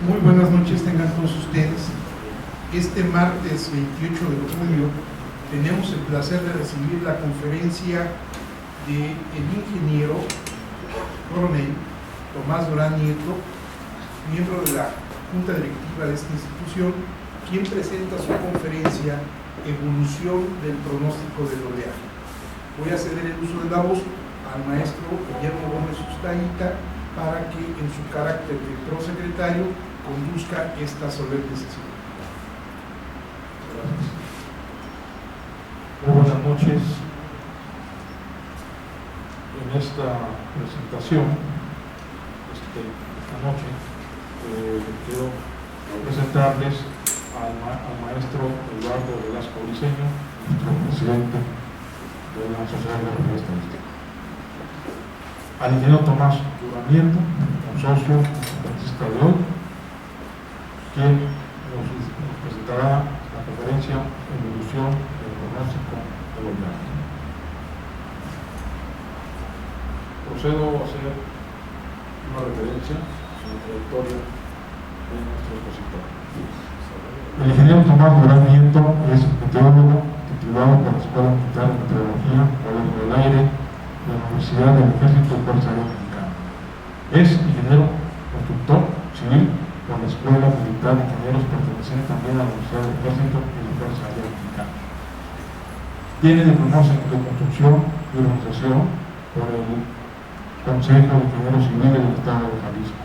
Muy buenas noches tengan todos ustedes. Este martes 28 de julio tenemos el placer de recibir la conferencia del ingeniero coronel Tomás Durán Nieto, miembro de la Junta Directiva de esta institución, quien presenta su conferencia Evolución del pronóstico del oleaje. Voy a ceder el uso de la voz al maestro Guillermo Gómez Ustaita para que en su carácter de prosecretario conduzca esta solemne sesión. Gracias. Muy buenas noches. En esta presentación, esta noche, quiero presentarles al maestro Eduardo Velasco Briceño, nuestro presidente de la Sociedad de la Estadística. Al ingeniero Tomás Durán Nieto, un socio conferencista de hoy, quien nos presentará la conferencia Evolución del pronóstico del oleaje. Procedo a hacer una referencia a la trayectoria de nuestro expositor. El ingeniero Tomás Durán Nieto es meteorólogo titulado por la Escuela Militar de Meteorología, Gobierno del Aire, de la Universidad del Ejército y Fuerza Aérea Mexicana. Es ingeniero constructor civil por la Escuela Militar de Ingenieros perteneciente también a la Universidad del Ejército y la Fuerza Aérea Mexicana. Tiene diplomados en construcción y organización por el Consejo de Ingenieros Civiles del Estado de Jalisco.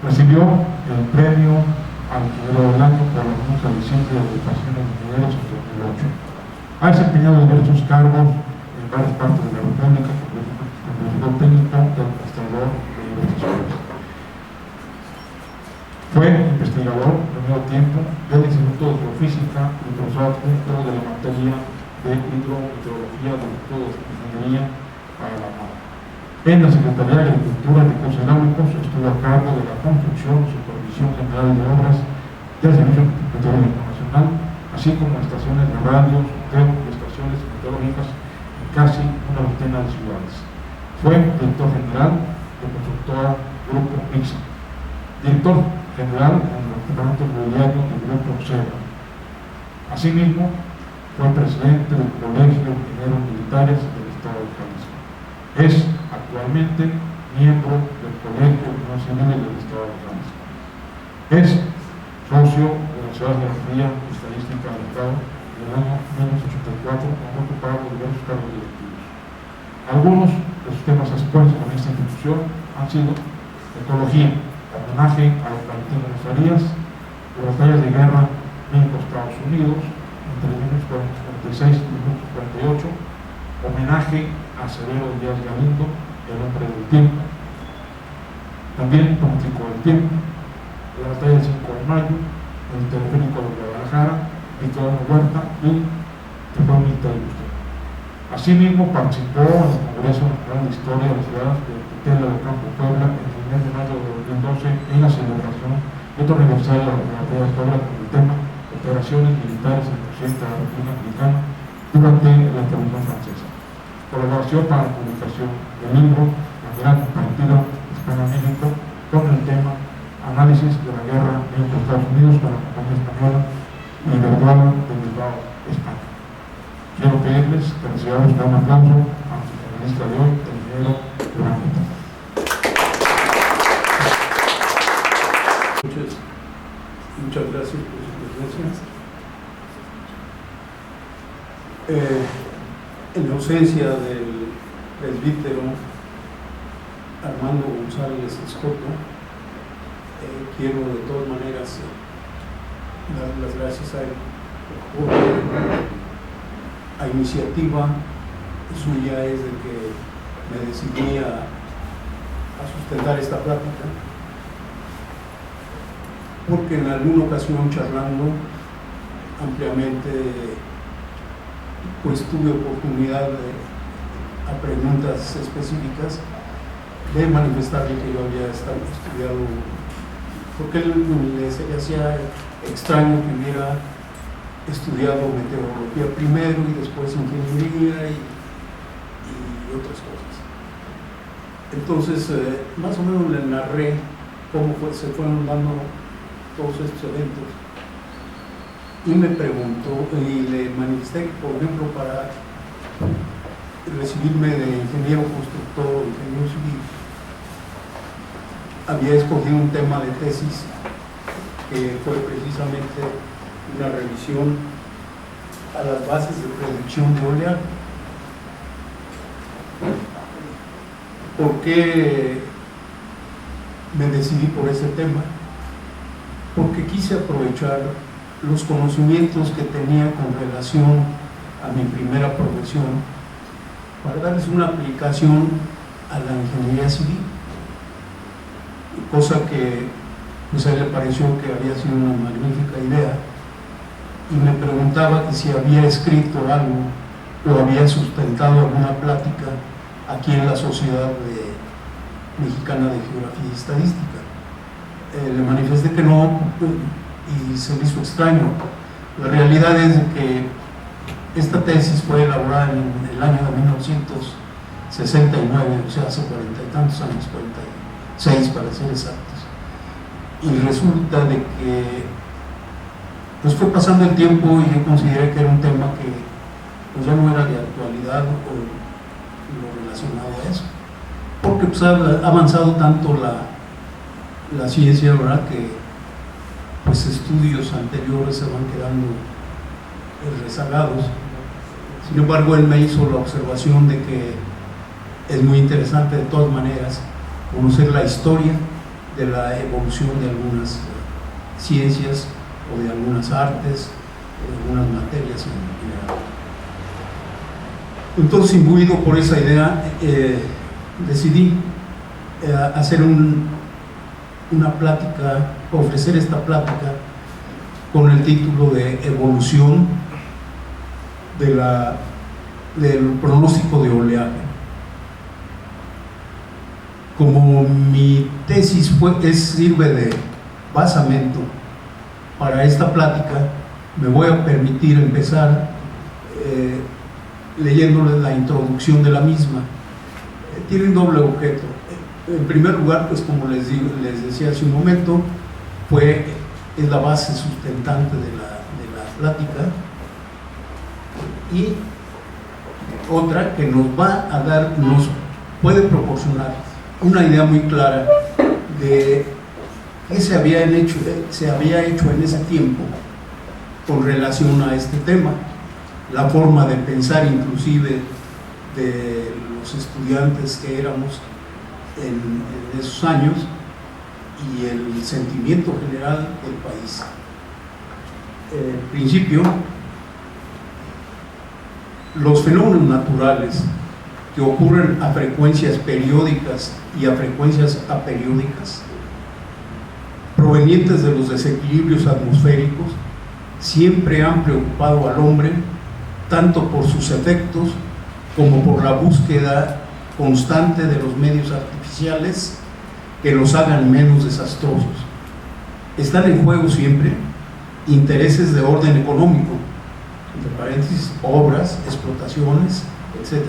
Recibió el premio al ingeniero del año por la Junta de Ciencia de Agrupaciones de Ingenieros en 2008. Ha desempeñado diversos cargos en varias partes de la República como director técnico y administrador de investigaciones. Fue investigador al mismo tiempo del Instituto de Geofísica y profesor adjunto de la materia de hidrometeorología del Instituto de Ingeniería para la Mar. En la Secretaría de Agricultura y Recursos Hidráulicos estuvo a cargo de la construcción y supervisión general de obras del Servicio Meteorológico Nacional, así como estaciones de radio, sorteo y estaciones meteorológicas en casi una veintena de ciudades. Fue director general de constructora Grupo Mixa, director general en el departamento inmobiliario del Grupo Cebra. Asimismo, fue presidente del Colegio de Ingenieros Militares del Estado de Jalisco. Es actualmente miembro del Colegio de Ingenieros Civiles del Estado de Jalisco. Es socio de la Sociedad de Geografía y Estadística del Estado del año 1984, donde ocupado diversos cargos directivos. Algunos de sus temas expuestos en esta institución han sido ecología, homenaje a los Valentino Farías, las batallas de guerra México-Estados Unidos entre 1946 y 1948, homenaje a Severo Díaz Galindo, el hombre del tiempo, también pronóstico del tiempo, la batalla del 5 de mayo, el teleférico de Guadalajara, Victoriano Huerta y el fue militar industrial. Asimismo, participó en el Congreso Nacional de Historia de la ciudad de Tetela de Campo, Puebla, en el mes de mayo de 2012, en la celebración de otro aniversario de la batalla de Puebla con el tema Operaciones Militares en el occidente de la República Mexicana durante la Revolución Francesa. Colaboración para la publicación del libro La Mirada Compartida España-México con el tema Análisis de la Guerra México-Estados Unidos con la Compañía Española y Verduala de Bilbao, España. Quiero pedirles que recibamos un aplauso a nuestro panelista de hoy, el ingeniero Durán Nieto. Muchas gracias por su presencia. En ausencia del presbítero Armando González Escoto, quiero de todas maneras dar las gracias a él porque a iniciativa suya es de que me decidí a sustentar esta plática, porque en alguna ocasión charlando ampliamente pues tuve oportunidad a preguntas específicas de manifestarle que yo había estudiado, porque él le hacía extraño que hubiera estudiado meteorología primero y después ingeniería y otras cosas. Entonces, más o menos le narré cómo se fueron dando todos estos eventos. Y me preguntó, y le manifesté que, por ejemplo, para recibirme de ingeniero constructor, ingeniero civil, había escogido un tema de tesis que fue precisamente una revisión a las bases de producción de oleaje. ¿Por qué me decidí por ese tema? Porque quise aprovechar los conocimientos que tenía con relación a mi primera profesión para darles una aplicación a la ingeniería civil, cosa que pues a él le pareció que había sido una magnífica idea, y me preguntaba que si había escrito algo o había sustentado alguna plática aquí en la Sociedad Mexicana de Geografía y Estadística. Le manifesté que no, y se me hizo extraño. La realidad es que esta tesis fue elaborada en el año de 1969, o sea, hace 40 y tantos años, 46 para ser exactos. Y resulta de que pues fue pasando el tiempo y yo consideré que era un tema que pues ya no era de actualidad o lo relacionado a eso, porque pues ha avanzado tanto la ciencia, ¿verdad?, que pues estudios anteriores se van quedando rezagados. Sin embargo, él me hizo la observación de que es muy interesante de todas maneras conocer la historia de la evolución de algunas ciencias o de algunas artes o de algunas materias en general. Entonces, imbuido por esa idea, decidí hacer una plática, ofrecer esta plática con el título de Evolución del pronóstico de oleaje. Como mi tesis sirve de basamento para esta plática, me voy a permitir empezar leyéndoles la introducción de la misma. Tiene un doble objeto. En primer lugar, pues como les decía hace un momento, es la base sustentante de la plática, y otra que nos puede proporcionar una idea muy clara de qué se había hecho en ese tiempo con relación a este tema, la forma de pensar inclusive de los estudiantes que éramos en esos años y el sentimiento general del país. En principio, los fenómenos naturales que ocurren a frecuencias periódicas y a frecuencias aperiódicas, provenientes de los desequilibrios atmosféricos, siempre han preocupado al hombre tanto por sus efectos como por la búsqueda constante de los medios artificiales que los hagan menos desastrosos. Están en juego siempre intereses de orden económico, entre paréntesis, obras, explotaciones, etc.,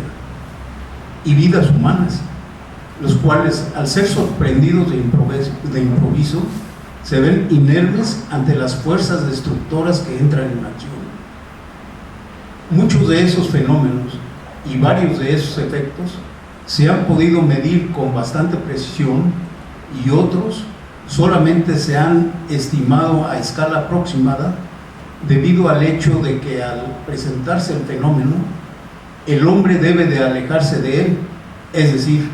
y vidas humanas, los cuales, al ser sorprendidos de improviso, se ven inermes ante las fuerzas destructoras que entran en acción. Muchos de esos fenómenos y varios de esos efectos se han podido medir con bastante precisión, y otros solamente se han estimado a escala aproximada debido al hecho de que al presentarse el fenómeno, el hombre debe de alejarse de él, es decir,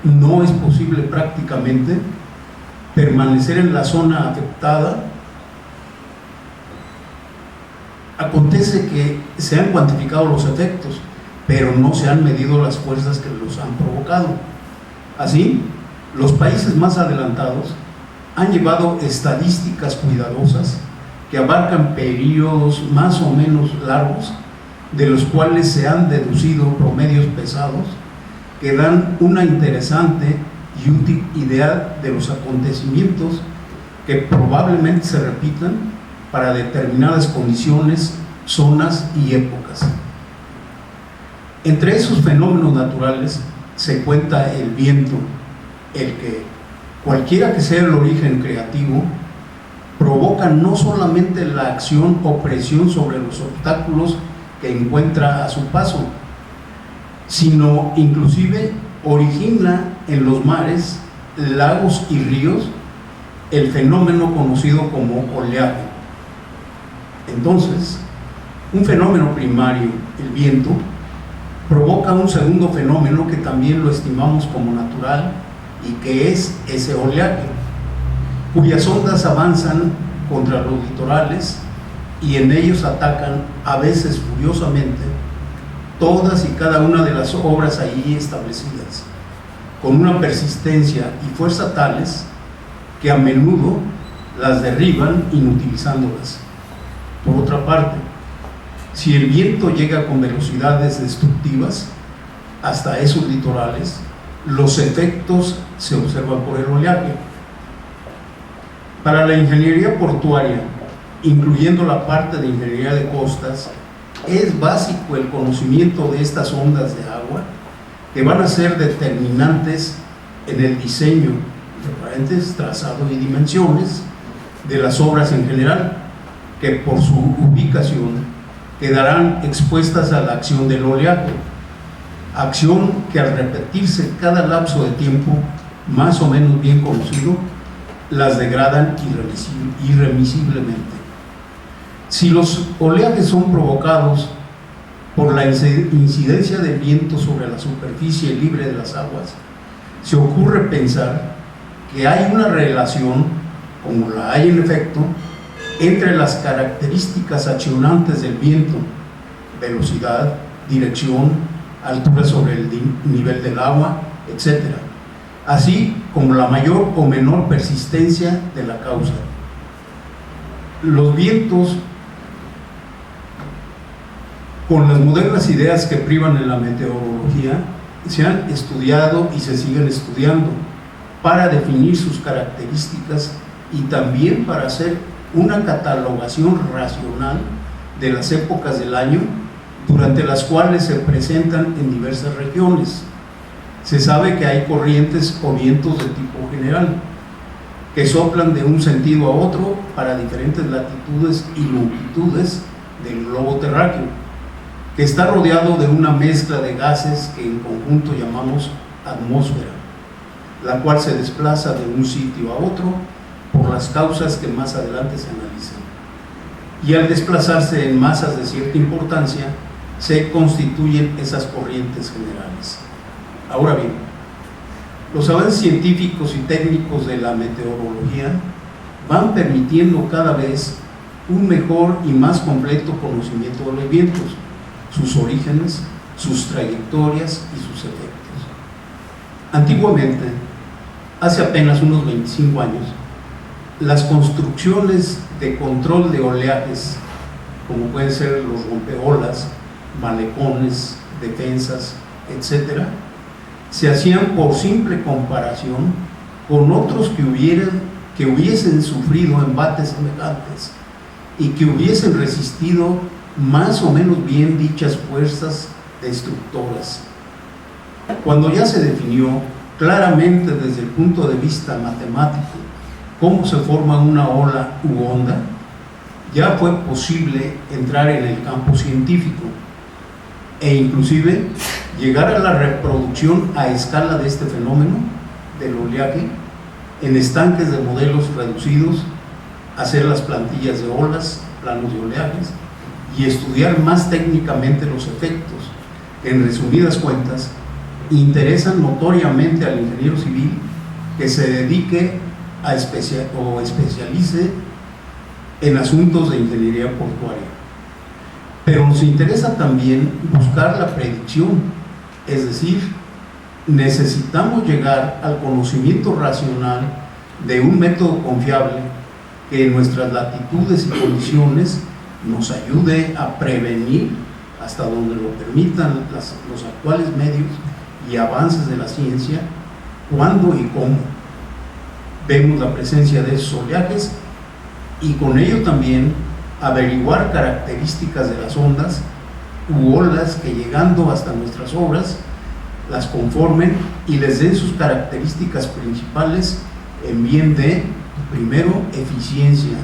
no es posible prácticamente permanecer en la zona afectada. Acontece que se han cuantificado los efectos, pero no se han medido las fuerzas que los han provocado. Así, los países más adelantados han llevado estadísticas cuidadosas que abarcan periodos más o menos largos, de los cuales se han deducido promedios pesados que dan una interesante y útil idea de los acontecimientos que probablemente se repitan para determinadas condiciones, zonas y épocas. Entre esos fenómenos naturales se cuenta el viento, el que cualquiera que sea el origen creativo, provoca no solamente la acción o presión sobre los obstáculos que encuentra a su paso, sino inclusive origina en los mares, lagos y ríos el fenómeno conocido como oleaje. Entonces, un fenómeno primario, el viento, provoca un segundo fenómeno que también lo estimamos como natural y que es ese oleaje, cuyas ondas avanzan contra los litorales y en ellos atacan, a veces furiosamente, todas y cada una de las obras allí establecidas, con una persistencia y fuerza tales que a menudo las derriban inutilizándolas. Por otra parte, si el viento llega con velocidades destructivas hasta esos litorales, los efectos se observan por el oleaje. Para la ingeniería portuaria, incluyendo la parte de ingeniería de costas, es básico el conocimiento de estas ondas de agua que van a ser determinantes en el diseño, trazado y dimensiones de las obras en general, que por su ubicación quedarán expuestas a la acción del oleaje, acción que al repetirse cada lapso de tiempo más o menos bien conocido, las degradan irremisiblemente. Si los oleajes son provocados por la incidencia del viento sobre la superficie libre de las aguas, se ocurre pensar que hay una relación, como la hay en efecto, entre las características accionantes del viento, velocidad, dirección, altura sobre el nivel del agua, etc., así como la mayor o menor persistencia de la causa. Los vientos, con las modernas ideas que privan en la meteorología, se han estudiado y se siguen estudiando para definir sus características y también para hacer una catalogación racional de las épocas del año durante las cuales se presentan en diversas regiones. Se sabe que hay corrientes o vientos de tipo general que soplan de un sentido a otro para diferentes latitudes y longitudes del globo terráqueo, que está rodeado de una mezcla de gases que en conjunto llamamos atmósfera, la cual se desplaza de un sitio a otro por las causas que más adelante se analizan. Y al desplazarse en masas de cierta importancia, se constituyen esas corrientes generales. Ahora bien, los avances científicos y técnicos de la meteorología van permitiendo cada vez un mejor y más completo conocimiento de los vientos, sus orígenes, sus trayectorias y sus efectos. Antiguamente, hace apenas unos 25 años, las construcciones de control de oleajes, como pueden ser los rompeolas, malecones, defensas, etc., se hacían por simple comparación con otros que hubiesen sufrido embates semejantes y que hubiesen resistido más o menos bien dichas fuerzas destructoras. Cuando ya se definió claramente desde el punto de vista matemático cómo se forma una ola u onda, ya fue posible entrar en el campo científico e inclusive llegar a la reproducción a escala de este fenómeno del oleaje en estanques de modelos reducidos, hacer las plantillas de olas, planos de oleajes y estudiar más técnicamente los efectos que, en resumidas cuentas, interesan notoriamente al ingeniero civil que se dedique a especialice en asuntos de ingeniería portuaria. Pero nos interesa también buscar la predicción, es decir, necesitamos llegar al conocimiento racional de un método confiable que en nuestras latitudes y condiciones nos ayude a prevenir, hasta donde lo permitan los actuales medios y avances de la ciencia, cuándo y cómo vemos la presencia de esos oleajes, y con ello también averiguar características de las ondas u olas que, llegando hasta nuestras obras, las conformen y les den sus características principales en bien de, primero, eficiencia,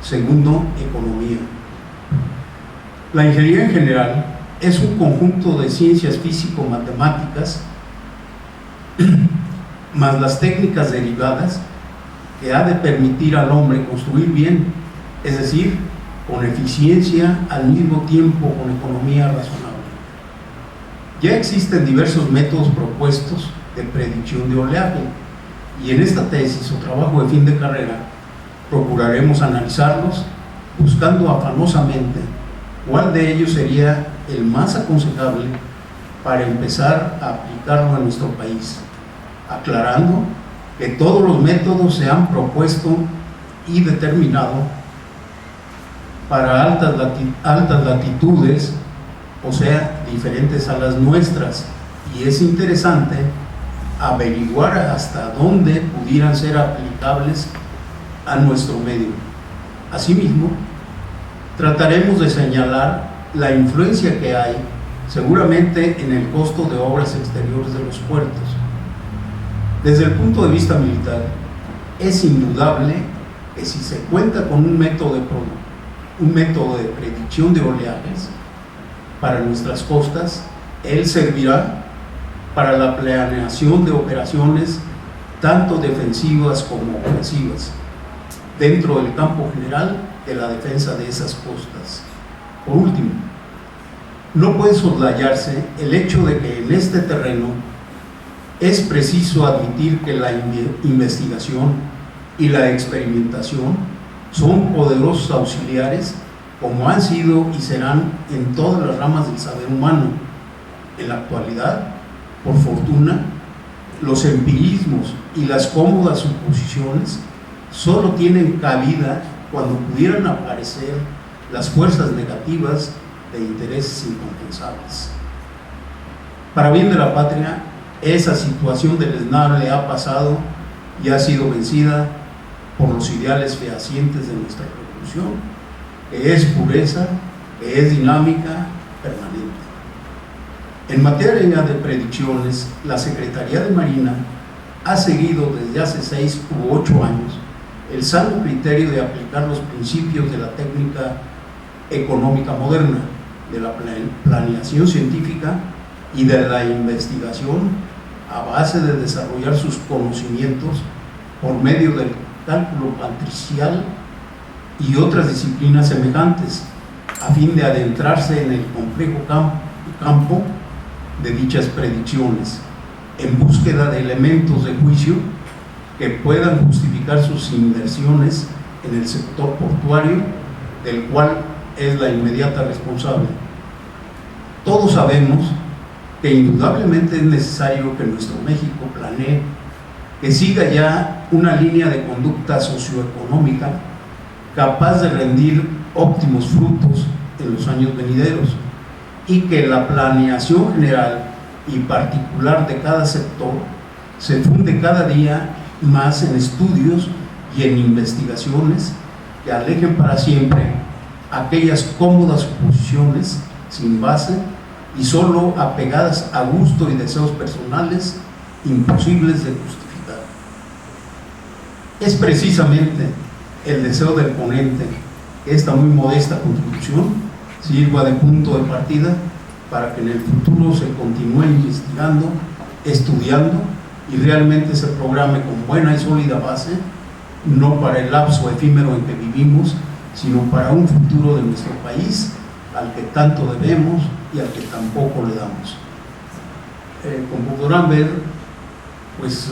segundo, economía. La ingeniería en general es un conjunto de ciencias físico-matemáticas más las técnicas derivadas que ha de permitir al hombre construir bien, es decir, con eficiencia, al mismo tiempo con economía razonable. Ya existen diversos métodos propuestos de predicción de oleaje, y en esta tesis o trabajo de fin de carrera procuraremos analizarlos, buscando afanosamente cuál de ellos sería el más aconsejable para empezar a aplicarlo en nuestro país, aclarando que todos los métodos se han propuesto y determinado para altas latitudes, o sea, diferentes a las nuestras, y es interesante averiguar hasta dónde pudieran ser aplicables a nuestro medio. Asimismo, trataremos de señalar la influencia que hay seguramente en el costo de obras exteriores de los puertos. Desde el punto de vista militar, es indudable que si se cuenta con un método de predicción de oleajes para nuestras costas, él servirá para la planeación de operaciones tanto defensivas como ofensivas dentro del campo general de la defensa de esas costas. Por último, no puede soslayarse el hecho de que en este terreno es preciso admitir que la investigación y la experimentación son poderosos auxiliares, como han sido y serán en todas las ramas del saber humano. En la actualidad, por fortuna, los empirismos y las cómodas suposiciones solo tienen cabida cuando pudieran aparecer las fuerzas negativas de intereses incompensables. Para bien de la patria, esa situación deleznable ha pasado y ha sido vencida por los ideales fehacientes de nuestra revolución, que es pureza, que es dinámica, permanente. En materia de predicciones, la Secretaría de Marina ha seguido desde hace 6 u 8 años el sano criterio de aplicar los principios de la técnica económica moderna, de la planeación científica y de la investigación a base de desarrollar sus conocimientos por medio del cálculo matricial y otras disciplinas semejantes, a fin de adentrarse en el complejo campo de dichas predicciones, en búsqueda de elementos de juicio que puedan justificar sus inversiones en el sector portuario, del cual es la inmediata responsable. Todos sabemos que indudablemente es necesario que nuestro México planee, que siga ya una línea de conducta socioeconómica capaz de rendir óptimos frutos en los años venideros, y que la planeación general y particular de cada sector se funde cada día más en estudios y en investigaciones que alejen para siempre aquellas cómodas suposiciones sin base y solo apegadas a gusto y deseos personales imposibles de justificar. Es precisamente el deseo del ponente que esta muy modesta contribución sirva de punto de partida para que en el futuro se continúe investigando, estudiando y realmente se programe con buena y sólida base, no para el lapso efímero en que vivimos, sino para un futuro de nuestro país al que tanto debemos y al que tampoco le damos. Como podrán ver, pues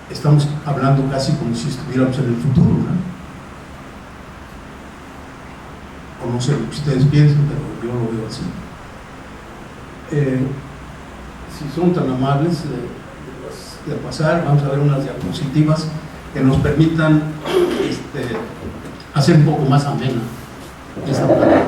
estamos hablando casi como si estuviéramos en el futuro, ¿no? O no sé lo que ustedes piensan, pero yo lo veo así. Si son tan amables de pasar, vamos a ver unas diapositivas que nos permitan hacer un poco más amena esta parte.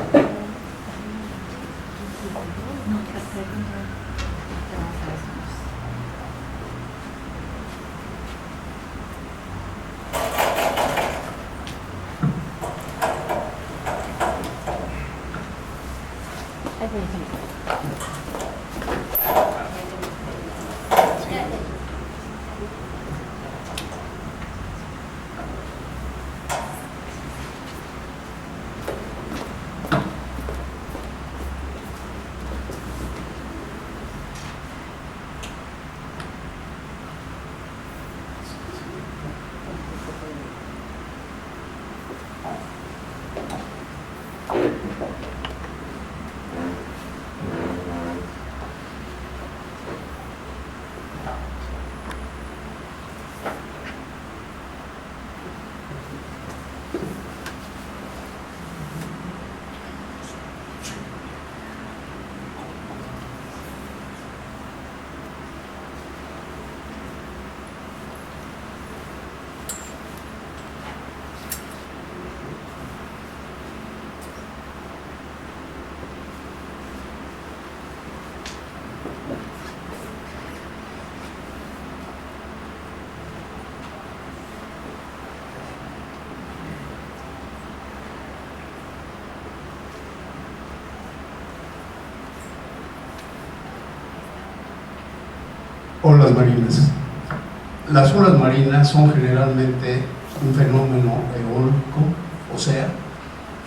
Olas marinas. Las olas marinas son generalmente un fenómeno eólico, o sea,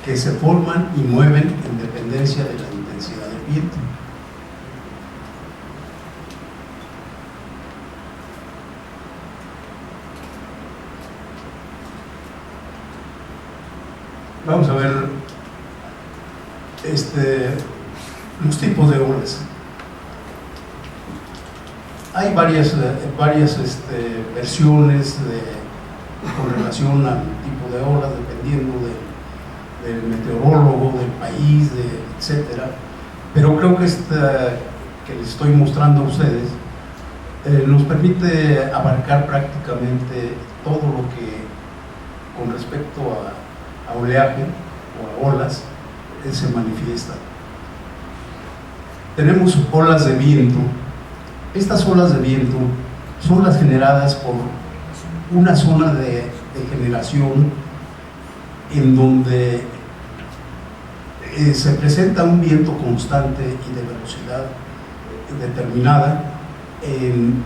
que se forman y mueven en dependencia de la intensidad del viento. Vamos a ver los tipos de olas. Hay varias versiones con relación al tipo de olas, dependiendo del meteorólogo, del país, etcétera. Pero creo que esta que les estoy mostrando a ustedes nos permite abarcar prácticamente todo lo que con respecto a oleaje o a olas se manifiesta. Tenemos olas de viento. Estas olas de viento son las generadas por una zona de generación en donde se presenta un viento constante y de velocidad determinada en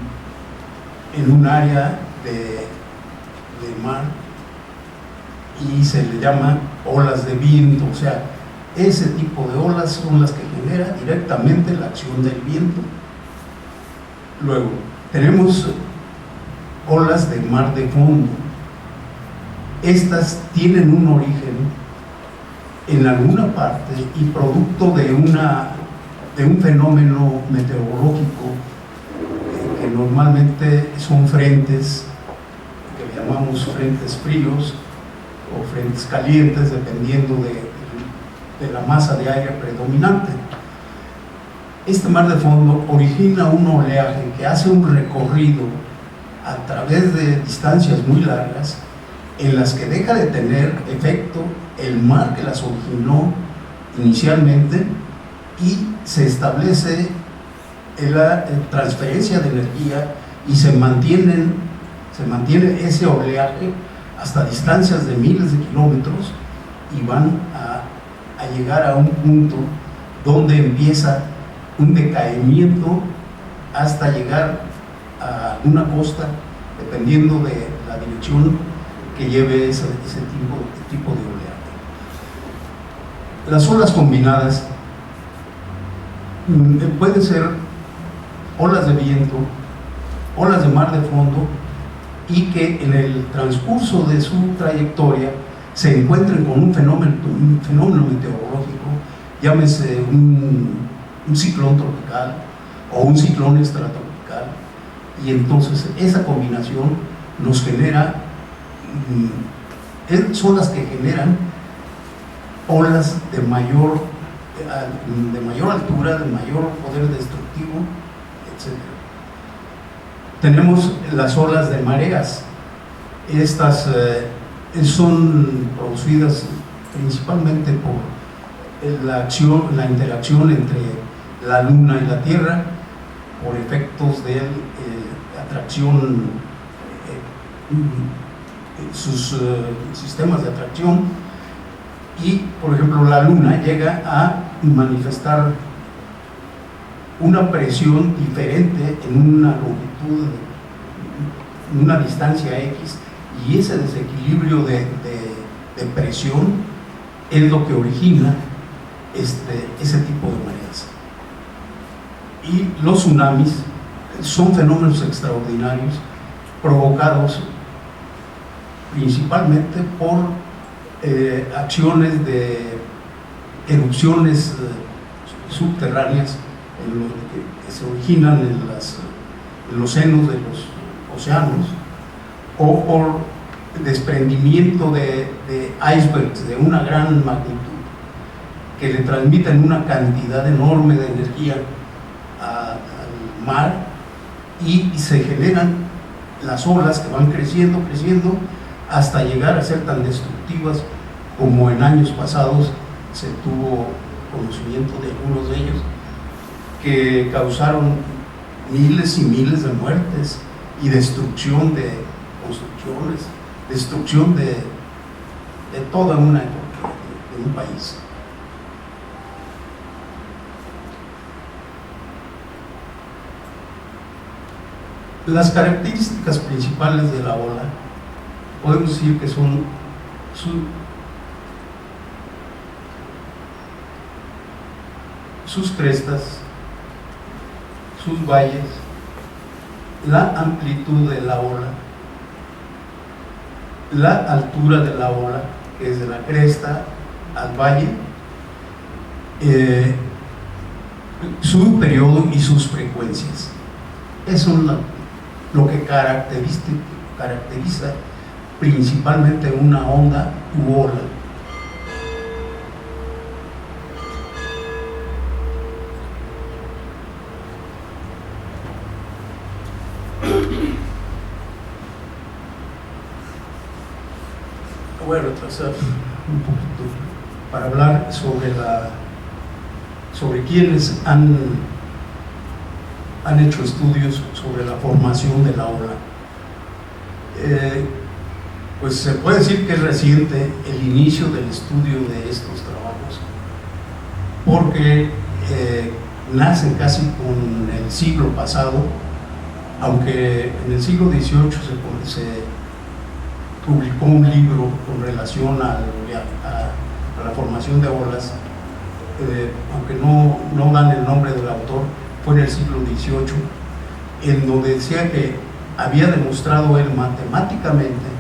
un área de mar, y se le llama olas de viento. O sea, ese tipo de olas son las que genera directamente la acción del viento. Luego, tenemos olas de mar de fondo. Estas tienen un origen en alguna parte y producto de un fenómeno meteorológico que normalmente son frentes que llamamos frentes fríos o frentes calientes, dependiendo de la masa de aire predominante. Este mar de fondo origina un oleaje que hace un recorrido a través de distancias muy largas, en las que deja de tener efecto el mar que las originó inicialmente, y se establece la transferencia de energía, y se mantiene ese oleaje hasta distancias de miles de kilómetros, y van a llegar a un punto donde empieza un decaimiento hasta llegar a una costa, dependiendo de la dirección que lleve ese tipo de oleaje. Las olas combinadas pueden ser olas de viento, olas de mar de fondo, y que en el transcurso de su trayectoria se encuentren con un fenómeno meteorológico, llámese un ciclón tropical o un ciclón extratropical, y entonces esa combinación nos genera, son las que generan olas de mayor altura, de mayor poder destructivo, etc. Tenemos las olas de mareas. Estas son producidas principalmente por la interacción entre la Luna y la Tierra, por efectos de atracción, sus sistemas de atracción. Y, por ejemplo, la Luna llega a manifestar una presión diferente en una longitud, en una distancia X, y ese desequilibrio de presión es lo que origina ese tipo de mareas. Y los tsunamis son fenómenos extraordinarios provocados principalmente por acciones de erupciones subterráneas que se originan en los senos de los océanos, o por desprendimiento de icebergs de una gran magnitud que le transmiten una cantidad enorme de energía al mar, y se generan las olas que van creciendo hasta llegar a ser tan destructivas como en años pasados se tuvo conocimiento de algunos de ellos, que causaron miles y miles de muertes y destrucción de construcciones, destrucción de toda una época de un país. Las características principales de la ola podemos decir que son sus crestas, sus valles, la amplitud de la ola, la altura de la ola, que es de la cresta al valle, su periodo y sus frecuencias. Eso es lo que caracteriza principalmente una onda u ola. Voy a retrasar un poquito para hablar sobre quienes han hecho estudios sobre la formación de la ola. Pues se puede decir que es reciente el inicio del estudio de estos trabajos, porque nacen casi con el siglo pasado, aunque en el siglo XVIII se publicó un libro con relación a la formación de olas, aunque no dan el nombre del autor. Fue en el siglo XVIII, en donde decía que había demostrado él matemáticamente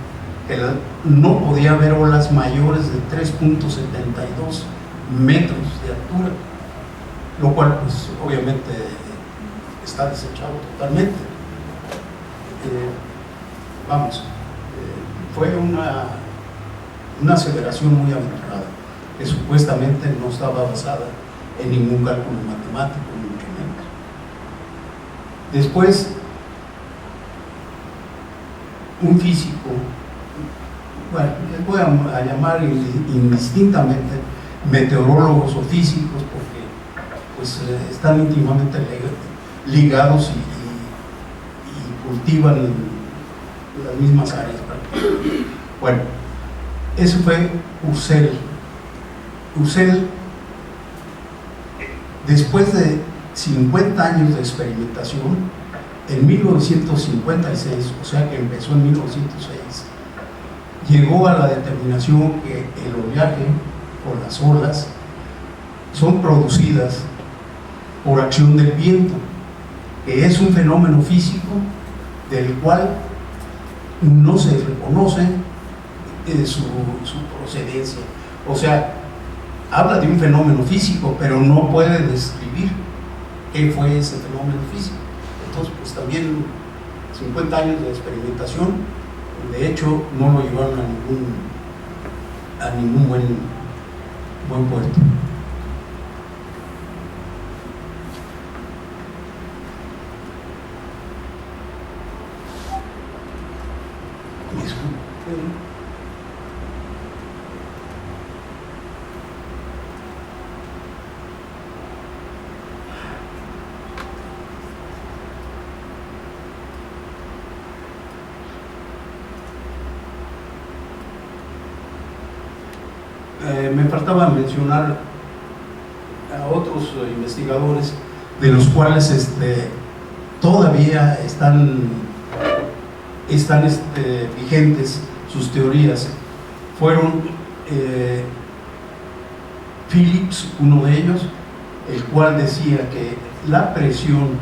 que no podía haber olas mayores de 3.72 metros de altura, lo cual pues obviamente está desechado totalmente. Fue una aseveración muy aventurada, que supuestamente no estaba basada en ningún cálculo matemático, ni mucho menos. Después, un físico, bueno, les voy a llamar indistintamente meteorólogos o físicos, porque pues están íntimamente ligados y cultivan las mismas áreas. Bueno, eso fue Ursel. Ursel, después de 50 años de experimentación, en 1956, o sea que empezó en 1906, llegó a la determinación que el oleaje o las olas son producidas por acción del viento, que es un fenómeno físico del cual no se reconoce su procedencia. O sea, habla de un fenómeno físico, pero no puede describir qué fue ese fenómeno físico. Entonces, pues también 50 años de experimentación, de hecho, no lo llevaron a ningún buen puerto. Me faltaba mencionar a otros investigadores de los cuales todavía están vigentes sus teorías. Fueron Phillips, uno de ellos, el cual decía que la presión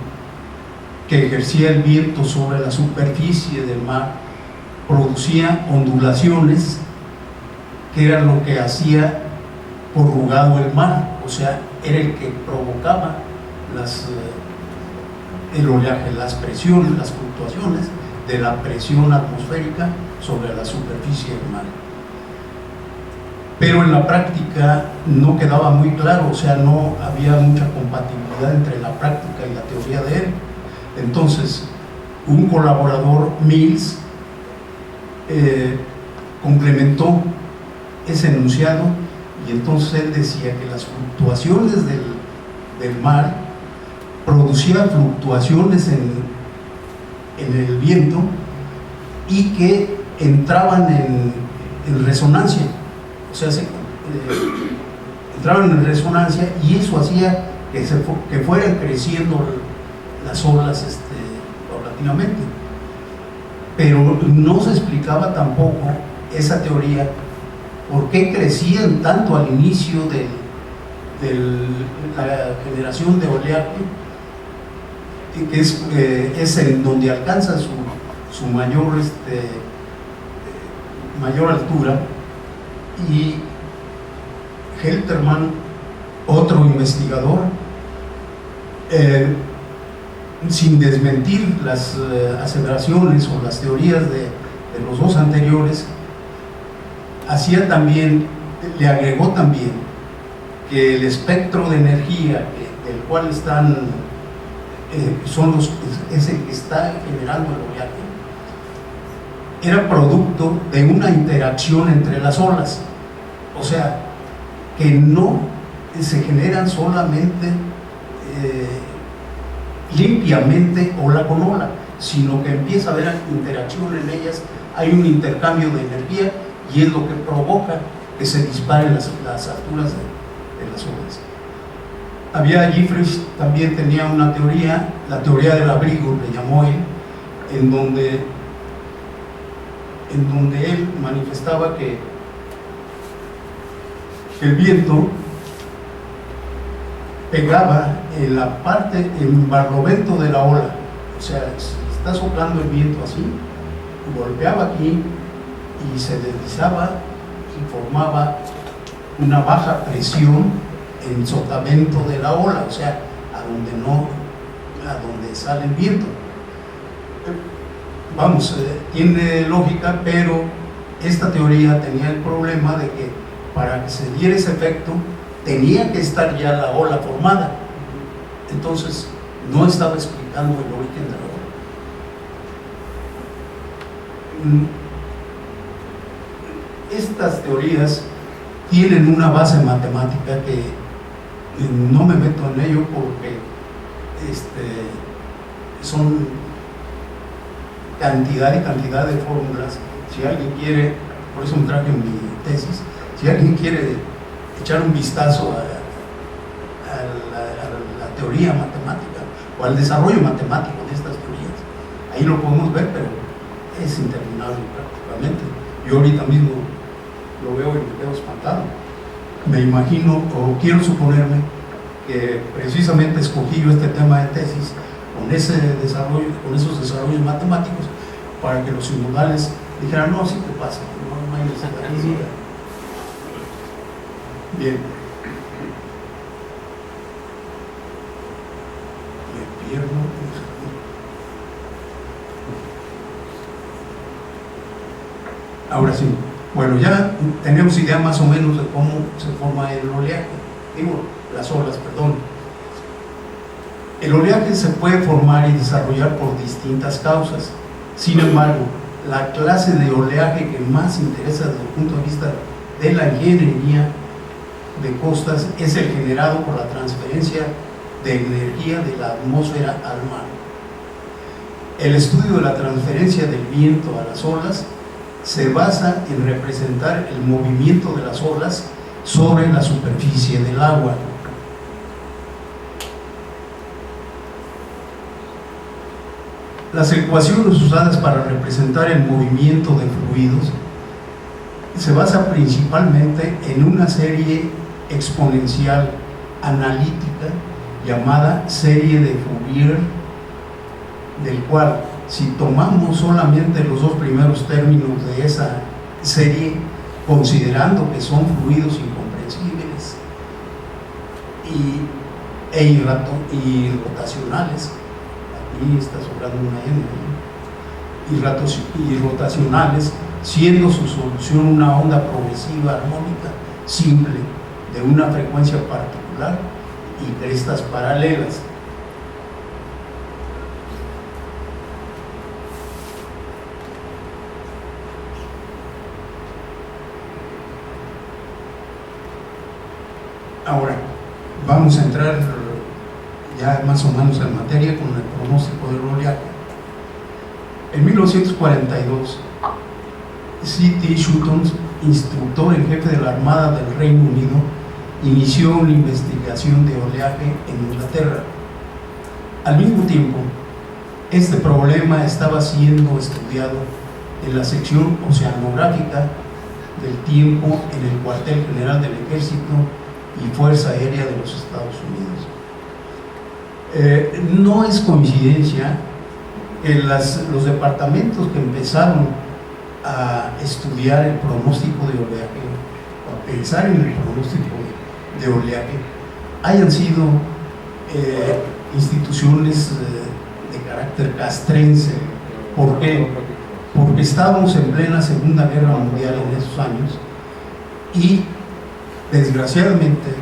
que ejercía el viento sobre la superficie del mar producía ondulaciones, que era lo que hacía corrugado el mar, o sea, era el que provocaba el oleaje, las presiones, las fluctuaciones de la presión atmosférica sobre la superficie del mar. Pero en la práctica no quedaba muy claro, o sea, no había mucha compatibilidad entre la práctica y la teoría de él. Entonces, un colaborador, Mills, complementó ese enunciado, y entonces él decía que las fluctuaciones del mar producían fluctuaciones en el viento y que entraban en resonancia, o sea, entraban en resonancia, y eso hacía que fueran creciendo las olas paulatinamente. paulatinamente. Pero no se explicaba tampoco esa teoría, por qué crecían tanto al inicio de la generación de oleaje, que es en donde alcanza su mayor, mayor altura. Y Helterman, otro investigador, sin desmentir las aseveraciones o las teorías de los dos anteriores, le agregó también que el espectro de energía del cual es el que está generando el oleaje, era producto de una interacción entre las olas. O sea, que no se generan solamente limpiamente ola con ola, sino que empieza a haber interacción en ellas, hay un intercambio de energía, y es lo que provoca que se disparen las alturas de las olas. Jeffreys también tenía una teoría, la teoría del abrigo, le llamó él, en donde él manifestaba que el viento pegaba en la parte, en el barlovento de la ola. O sea, si está soplando el viento así, golpeaba aquí y se deslizaba y formaba una baja presión en sotavento de la ola, o sea, a donde sale el viento. Vamos, tiene lógica, pero esta teoría tenía el problema de que para que se diera ese efecto tenía que estar ya la ola formada. Entonces no estaba explicando el origen de la ola. Estas teorías tienen una base matemática que no me meto en ello porque son cantidad y cantidad de fórmulas. Si alguien quiere, por eso me traje mi tesis, si alguien quiere echar un vistazo a la teoría matemática o al desarrollo matemático de estas teorías, ahí lo podemos ver, pero es interminable prácticamente. Yo ahorita mismo lo veo y me quedo espantado. Me imagino, o quiero suponerme, que precisamente escogí yo este tema de tesis con esos desarrollos matemáticos para que los sinodales dijeran, no, sí te pasa, no hay necesidad. Bien. Me pierdo. Ahora sí. Bueno, ya tenemos idea más o menos de cómo se forma el oleaje. Las olas, perdón. El oleaje se puede formar y desarrollar por distintas causas. Sin embargo, la clase de oleaje que más interesa desde el punto de vista de la ingeniería de costas es el generado por la transferencia de energía de la atmósfera al mar. El estudio de la transferencia del viento a las olas se basa en representar el movimiento de las olas sobre la superficie del agua. Las ecuaciones usadas para representar el movimiento de fluidos se basa principalmente en una serie exponencial analítica llamada serie de Fourier, del cual, si tomamos solamente los dos primeros términos de esa serie, considerando que son fluidos incomprensibles y rotacionales, aquí está sobrando una N, y rotacionales, siendo su solución una onda progresiva armónica simple de una frecuencia particular y crestas paralelas. Ahora, vamos a entrar ya más o menos en materia con el pronóstico del oleaje. En 1942, C.T. Sutton, instructor en jefe de la Armada del Reino Unido, inició una investigación de oleaje en Inglaterra. Al mismo tiempo, Este problema estaba siendo estudiado en la sección oceanográfica del tiempo en el cuartel general del Ejército y Fuerza Aérea de los Estados Unidos. No es coincidencia que los departamentos que empezaron a estudiar el pronóstico de oleaje, o a pensar en el pronóstico de oleaje, hayan sido instituciones de carácter castrense. ¿Por qué? Porque estábamos en plena Segunda Guerra Mundial en esos años y desgraciadamente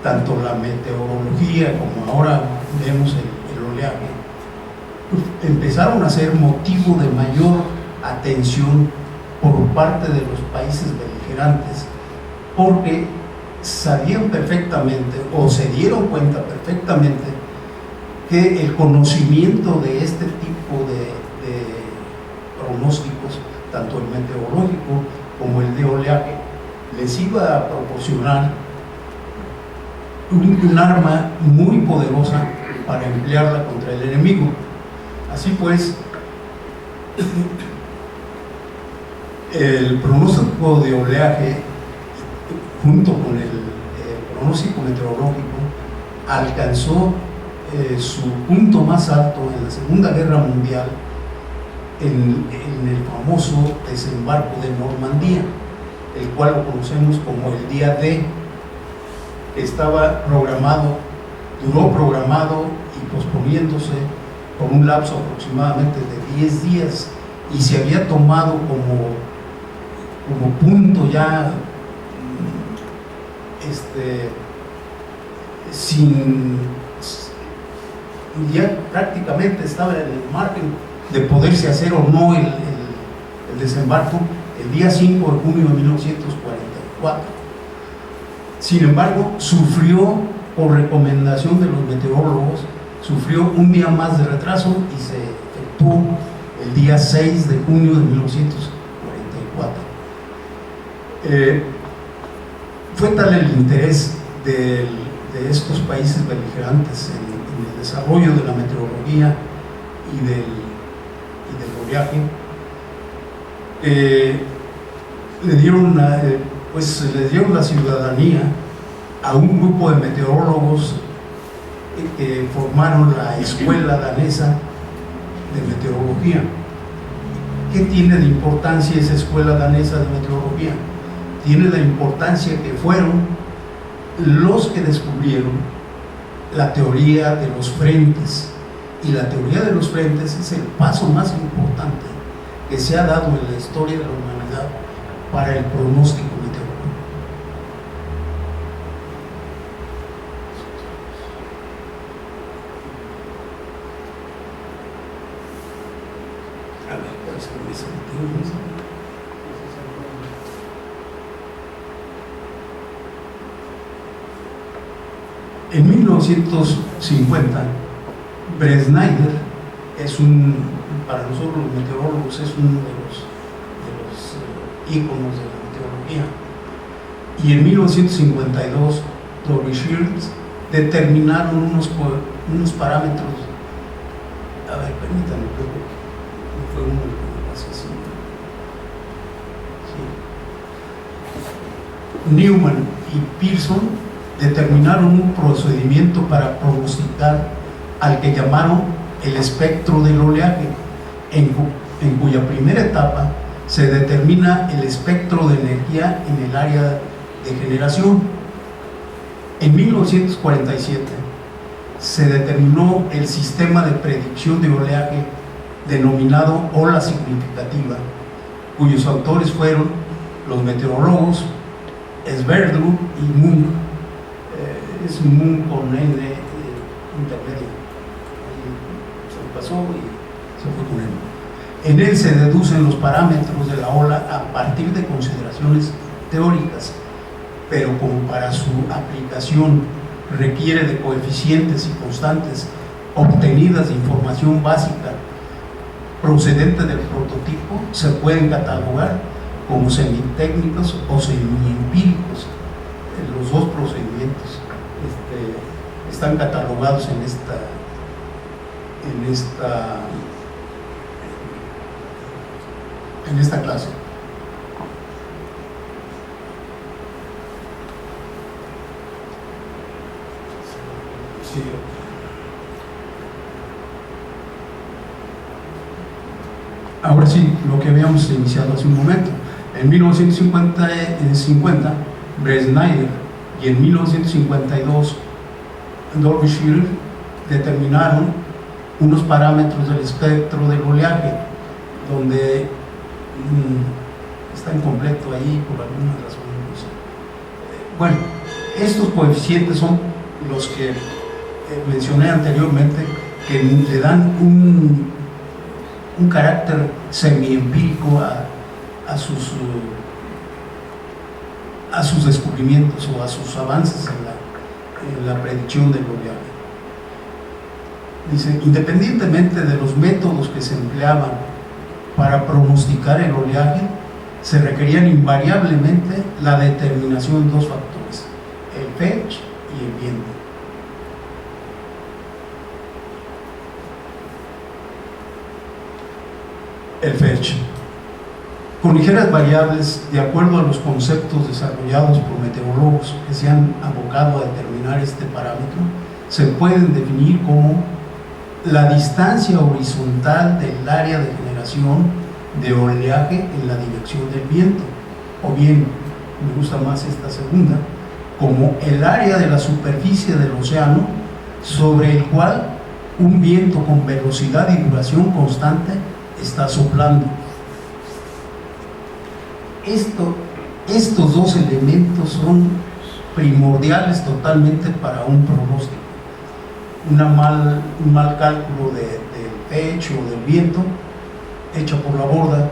tanto la meteorología como ahora vemos el oleaje pues, empezaron a ser motivo de mayor atención por parte de los países beligerantes, porque sabían perfectamente o se dieron cuenta perfectamente que el conocimiento de este tipo de pronósticos, tanto el meteorológico como el de oleaje, les iba a proporcionar un arma muy poderosa para emplearla contra el enemigo. Así pues, el pronóstico de oleaje junto con el pronóstico meteorológico alcanzó su punto más alto en la Segunda Guerra Mundial en el famoso desembarco de Normandía, el cual lo conocemos como el día D, que estaba programado, duró programado y posponiéndose por un lapso aproximadamente de 10 días y se había tomado como punto ya ya prácticamente estaba en el margen de poderse hacer o no el desembarco el día 5 de junio de 1944. Sin embargo, sufrió, por recomendación de los meteorólogos, sufrió un día más de retraso y se efectuó el día 6 de junio de 1944. Fue tal el interés de estos países beligerantes en el desarrollo de la meteorología y del oleaje, le dieron la ciudadanía a un grupo de meteorólogos que formaron la Escuela Danesa de Meteorología. ¿Qué tiene de importancia esa Escuela Danesa de Meteorología? Tiene la importancia que fueron los que descubrieron la teoría de los frentes, y la teoría de los frentes es el paso más importante que se ha dado en la historia de la humanidad para el pronóstico meteorológico. A ver, ¿cuál es el sentido? En 1950, Bresneider para nosotros los meteorólogos es uno de los íconos de la meteorología, y en 1952 Doris Shields determinaron unos parámetros. A ver, permítanme, creo que fue uno que me pasó así. Sí. Newman y Pearson determinaron un procedimiento para pronosticar al que llamaron el espectro del oleaje, en cuya primera etapa se determina el espectro de energía en el área de generación. En 1947 se determinó el sistema de predicción de oleaje denominado ola significativa, cuyos autores fueron los meteorólogos Sverdrup y Munk. Es Munk con N intermedio. Se pasó y se fue con él. En él se deducen los parámetros de la ola a partir de consideraciones teóricas, pero como para su aplicación requiere de coeficientes y constantes obtenidas de información básica procedente del prototipo, se pueden catalogar como semitécnicos o semiempíricos. Los dos procedimientos están catalogados en esta clase. Sí. Ahora sí, lo que habíamos iniciado hace un momento. En 1950, Brett Snyder, y en 1952, Dolby Schiller determinaron unos parámetros del espectro del oleaje, donde está incompleto ahí por alguna razón. Bueno, estos coeficientes son los que mencioné anteriormente, que le dan un carácter semi-empírico a sus descubrimientos o a sus avances en la predicción del oleaje. Dice, independientemente de los métodos que se empleaban para pronosticar el oleaje, se requerían invariablemente la determinación de dos factores, el Fetch y el viento. El Fetch, con ligeras variables de acuerdo a los conceptos desarrollados por meteorólogos que se han abocado a determinar este parámetro, se pueden definir como la distancia horizontal del área de generación de oleaje en la dirección del viento, o bien, me gusta más esta segunda, como el área de la superficie del océano sobre el cual un viento con velocidad y duración constante está soplando. Estos dos elementos son primordiales totalmente para un pronóstico. Un mal cálculo del pecho o del viento hecho por la borda,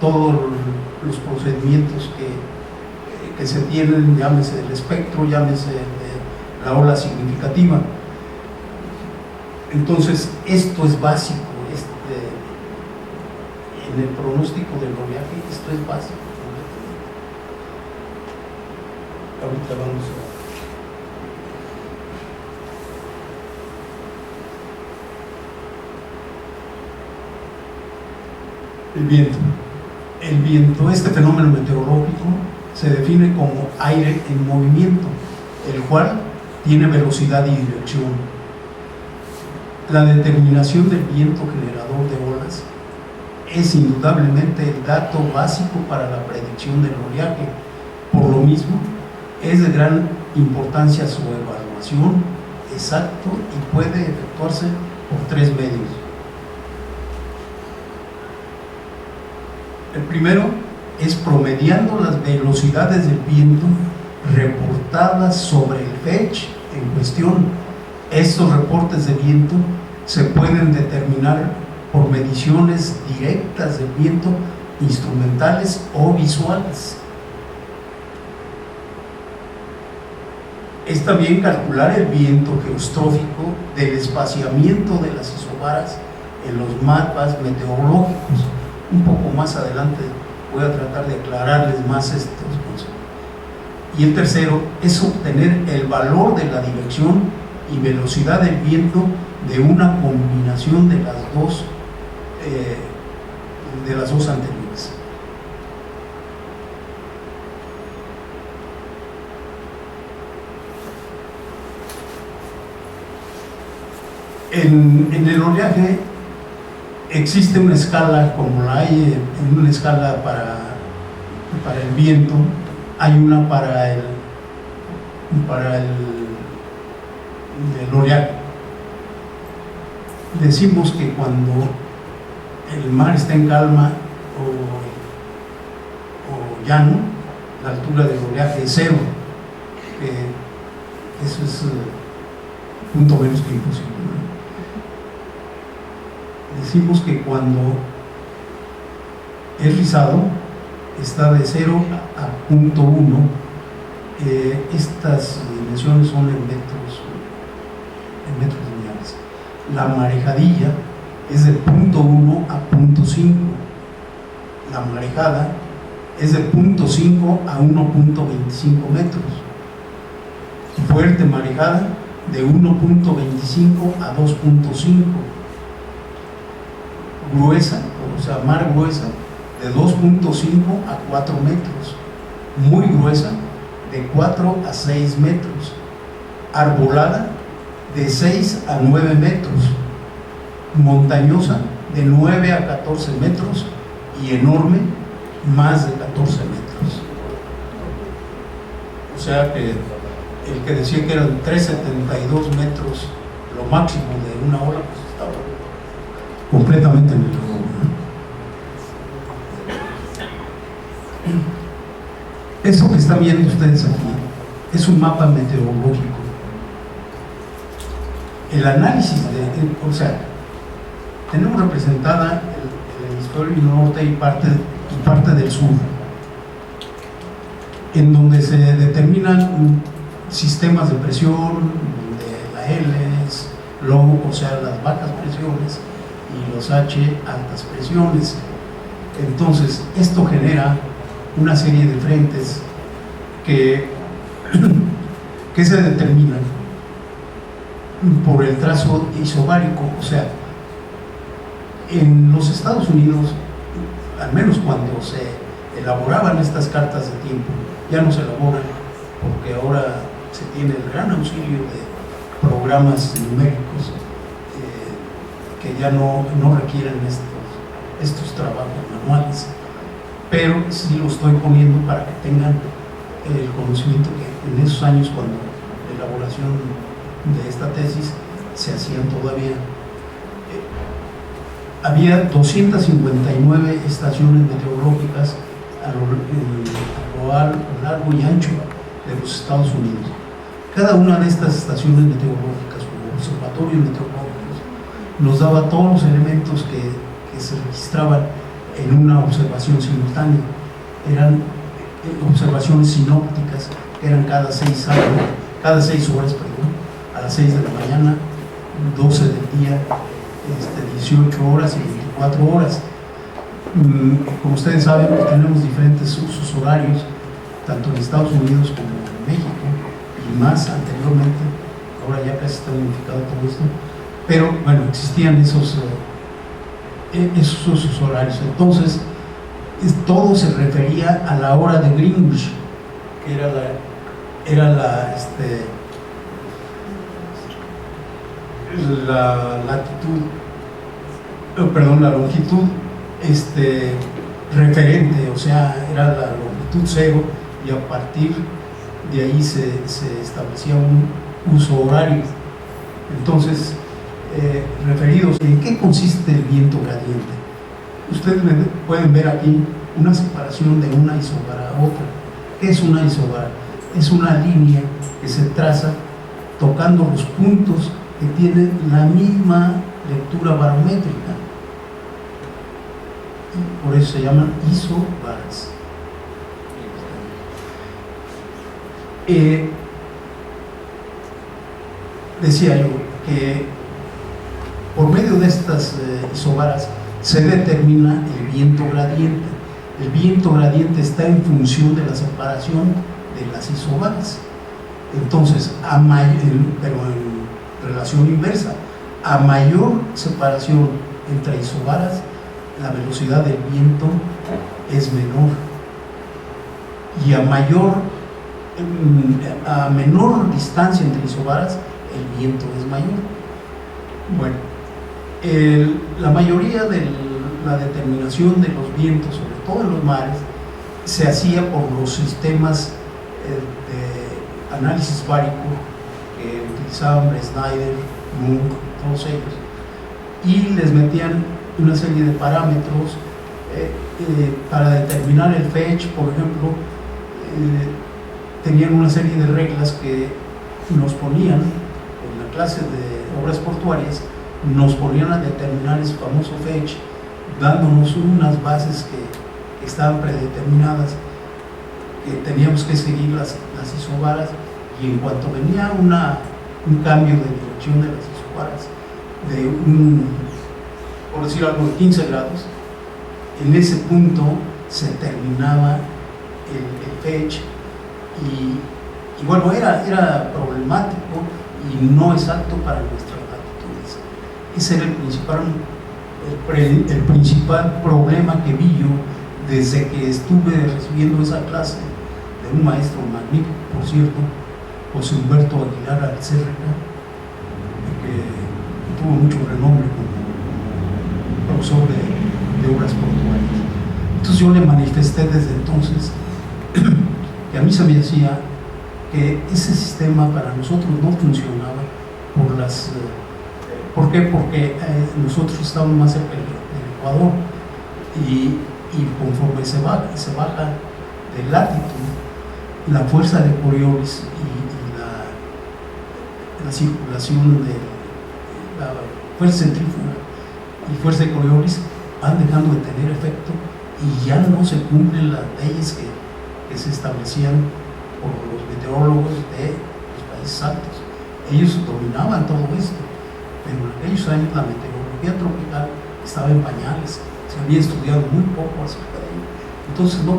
todos los procedimientos que se tienen, llámese del espectro, llámese de la ola significativa. Entonces, esto es básico. En el pronóstico del oleaje, esto es básico. Ahorita vamos a... El viento, este fenómeno meteorológico se define como aire en movimiento, el cual tiene velocidad y dirección. La determinación del viento generador de olas es indudablemente el dato básico para la predicción del oleaje. Por lo mismo, es de gran importancia su evaluación exacto y puede efectuarse por tres medios. El primero es promediando las velocidades del viento reportadas sobre el Fetch en cuestión. Estos reportes de viento se pueden determinar por mediciones directas del viento, instrumentales o visuales. Es también calcular el viento geostrófico del espaciamiento de las isobaras en los mapas meteorológicos. Un poco más adelante voy a tratar de aclararles más estos conceptos. Y el tercero es obtener el valor de la dirección y velocidad del viento de una combinación de las dos anteriores. En el oleaje existe una escala, como la hay en una escala para el viento, hay una para el oleaje. Decimos que cuando el mar está en calma o llano, la altura del oleaje es cero, que eso es punto menos que imposible, ¿no? Decimos que cuando es rizado está de 0 a 0.1. Estas dimensiones son en metros lineales. La marejadilla es de 0.1 a 0.5. La marejada es de 0.5 a 1.25 metros. Fuerte marejada de 1.25 a 2.5. gruesa, o sea, mar gruesa, de 2.5 a 4 metros, muy gruesa, de 4 a 6 metros, arbolada, de 6 a 9 metros, montañosa, de 9 a 14 metros, y enorme, más de 14 metros. O sea que el que decía que eran 372 metros lo máximo de una ola, pues estaba completamente en el error, ¿no? Eso que están viendo ustedes aquí es un mapa meteorológico. El análisis o sea, tenemos representada el hemisferio norte y parte del sur, en donde se determinan sistemas de presión, de la L es low, o sea, las bajas presiones, y los H, altas presiones. Entonces, esto genera una serie de frentes que se determinan por el trazo isobárico. O sea, en los Estados Unidos, al menos cuando se elaboraban estas cartas de tiempo, ya no se elaboran porque ahora se tiene el gran auxilio de programas numéricos que ya no requieren estos trabajos manuales, pero sí lo estoy poniendo para que tengan el conocimiento que en esos años, cuando la elaboración de esta tesis se hacían todavía, había 259 estaciones meteorológicas a lo largo y ancho de los Estados Unidos. Cada una de estas estaciones meteorológicas o observatorios meteorológicos nos daba todos los elementos que se registraban en una observación simultánea. Eran observaciones sinópticas que eran cada 6 horas, a las 6 de la mañana, 12 del día, 18 horas y 24 horas. Como ustedes saben, pues tenemos diferentes usos horarios, tanto en Estados Unidos como en México, y más anteriormente. Ahora ya casi está unificado todo esto, pero bueno, existían esos usos horarios. Entonces, todo se refería a la hora de Greenwich, que era la latitud, la longitud referente, o sea, era la longitud cero, y a partir de ahí se establecía un uso horario. Entonces, referidos, ¿en qué consiste el viento gradiente? Ustedes pueden ver aquí una separación de una isobara a otra. ¿Qué es una isobara? Es una línea que se traza tocando los puntos que tienen la misma lectura barométrica. Y por eso se llaman isobaras. Decía yo que por medio de estas isobaras se determina el viento gradiente. El viento gradiente está en función de la separación de las isobaras. Entonces, pero en relación inversa, a mayor separación entre isobaras, la velocidad del viento es menor, y a menor distancia entre isobaras, el viento es mayor. Bueno, la mayoría de la determinación de los vientos, sobre todo en los mares, se hacía por los sistemas de análisis bárico que utilizaban Schneider, Munk, todos ellos, y les metían una serie de parámetros para determinar el fetch. Por ejemplo, tenían una serie de reglas que nos ponían en la clase de obras portuarias, nos ponían a determinar ese famoso fetch, dándonos unas bases que estaban predeterminadas, que teníamos que seguir las isobaras, y en cuanto venía un cambio de dirección de las isobaras, por decir algo, de 15 grados, en ese punto se terminaba el fetch, y bueno, era problemático y no exacto para nuestras latitudes. Ese era el principal el principal problema que vi yo desde que estuve recibiendo esa clase de un maestro magnífico, por cierto, José Humberto Aguilar Alcerca, que tuvo mucho renombre como profesor de obras portuarias. Entonces yo le manifesté desde entonces que a mí se me decía que ese sistema para nosotros no funcionaba ¿por qué? Porque nosotros estamos más cerca del Ecuador y conforme se baja de latitud, la fuerza de Coriolis y la circulación de la fuerza centrífuga y fuerza de Coriolis van dejando de tener efecto y ya no se cumplen las leyes que se establecían por los meteorólogos de los países altos. Ellos dominaban todo esto, pero en aquellos años la meteorología tropical estaba en pañales, se había estudiado muy poco acerca de ello. Entonces no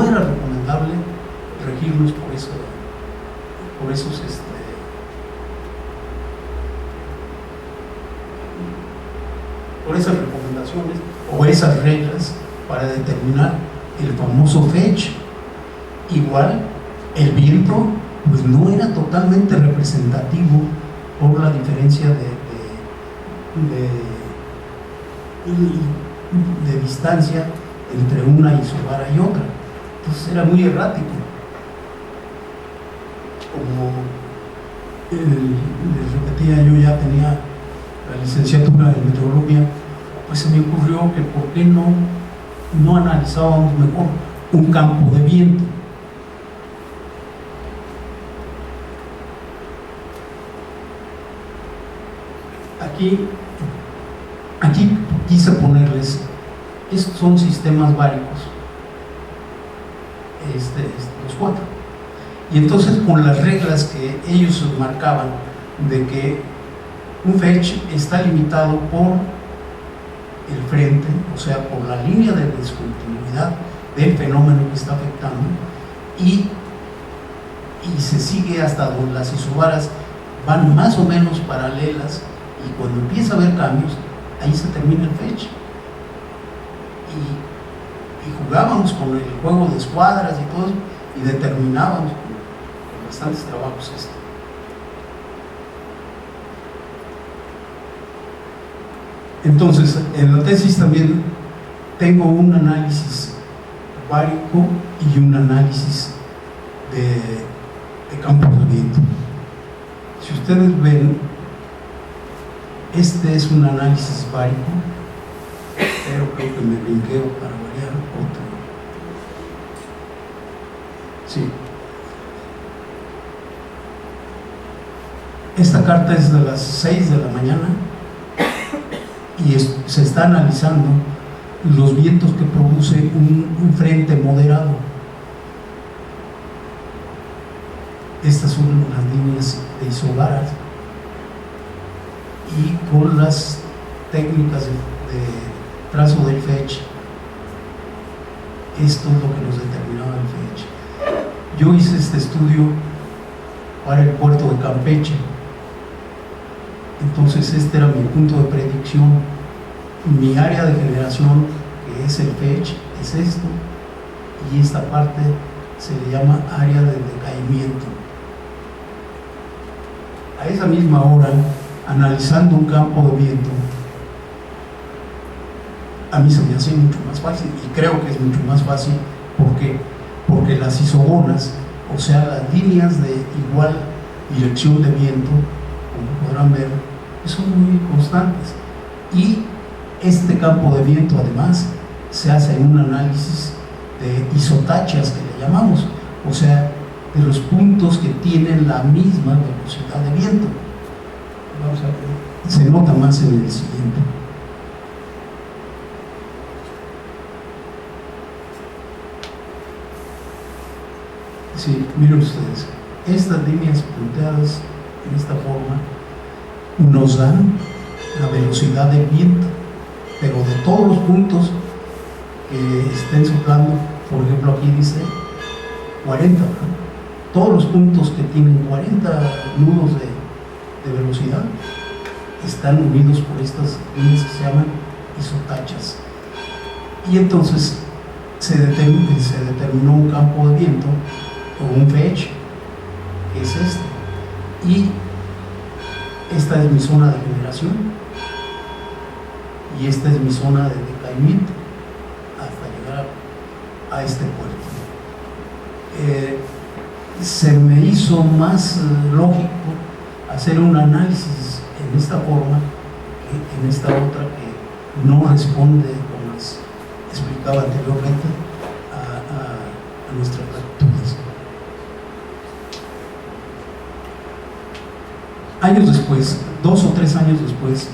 era recomendable regirnos por esas recomendaciones o esas reglas para determinar el famoso Fetch. Igual el viento pues no era totalmente representativo por la diferencia de distancia entre una isobara y otra. Entonces era muy errático. Como les repetía, yo ya tenía la licenciatura en meteorología, pues se me ocurrió que por qué no analizábamos mejor un campo de viento. Aquí quise ponerles, estos son sistemas báricos, los cuatro. Y entonces con las reglas que ellos marcaban de que un Fetch está limitado por el frente, o sea, por la línea de discontinuidad del fenómeno que está afectando, y se sigue hasta donde las isobaras van más o menos paralelas, y cuando empieza a haber cambios, ahí se termina el Fetch. Y jugábamos con el juego de escuadras y todo eso, y determinábamos con bastantes trabajos esto. Entonces, en la tesis también tengo un análisis bárico y un análisis de campos de viento. Si ustedes ven, este es un análisis bárico, pero creo que me brinqueo para variar otro. Sí. Esta carta es de las 6 de la mañana y se está analizando los vientos que produce un frente moderado. Estas son las líneas de isobaras y con las técnicas de trazo del Fetch, esto es lo que nos determinaba el Fetch. Yo hice este estudio para el puerto de Campeche, entonces este era mi punto de predicción. Mi área de generación, que es el Fetch, es esto, y esta parte se le llama área de decaimiento. A esa misma hora, analizando un campo de viento, a mí se me hace mucho más fácil, y creo que es mucho más fácil porque las isogonas, o sea, las líneas de igual dirección de viento, como podrán ver, son muy constantes. Y este campo de viento, además, se hace en un análisis de isotachas, que le llamamos, o sea, de los puntos que tienen la misma velocidad de viento. Vamos a ver, se nota más en el siguiente. Sí, miren ustedes, estas líneas punteadas en esta forma nos dan la velocidad del viento, pero de todos los puntos que estén soplando, por ejemplo aquí dice 40, ¿no? Todos los puntos que tienen 40 nudos de velocidad, están unidos por estas líneas que se llaman isotachas. Y entonces se determinó un campo de viento o un fetch, que es este, y esta es mi zona de generación y esta es mi zona de decaimiento hasta llegar a este puerto. Se me hizo más lógico hacer un análisis en esta forma que en esta otra, que no responde, como les explicaba anteriormente, a nuestras latitudes. Años después, 2 o 3 años después,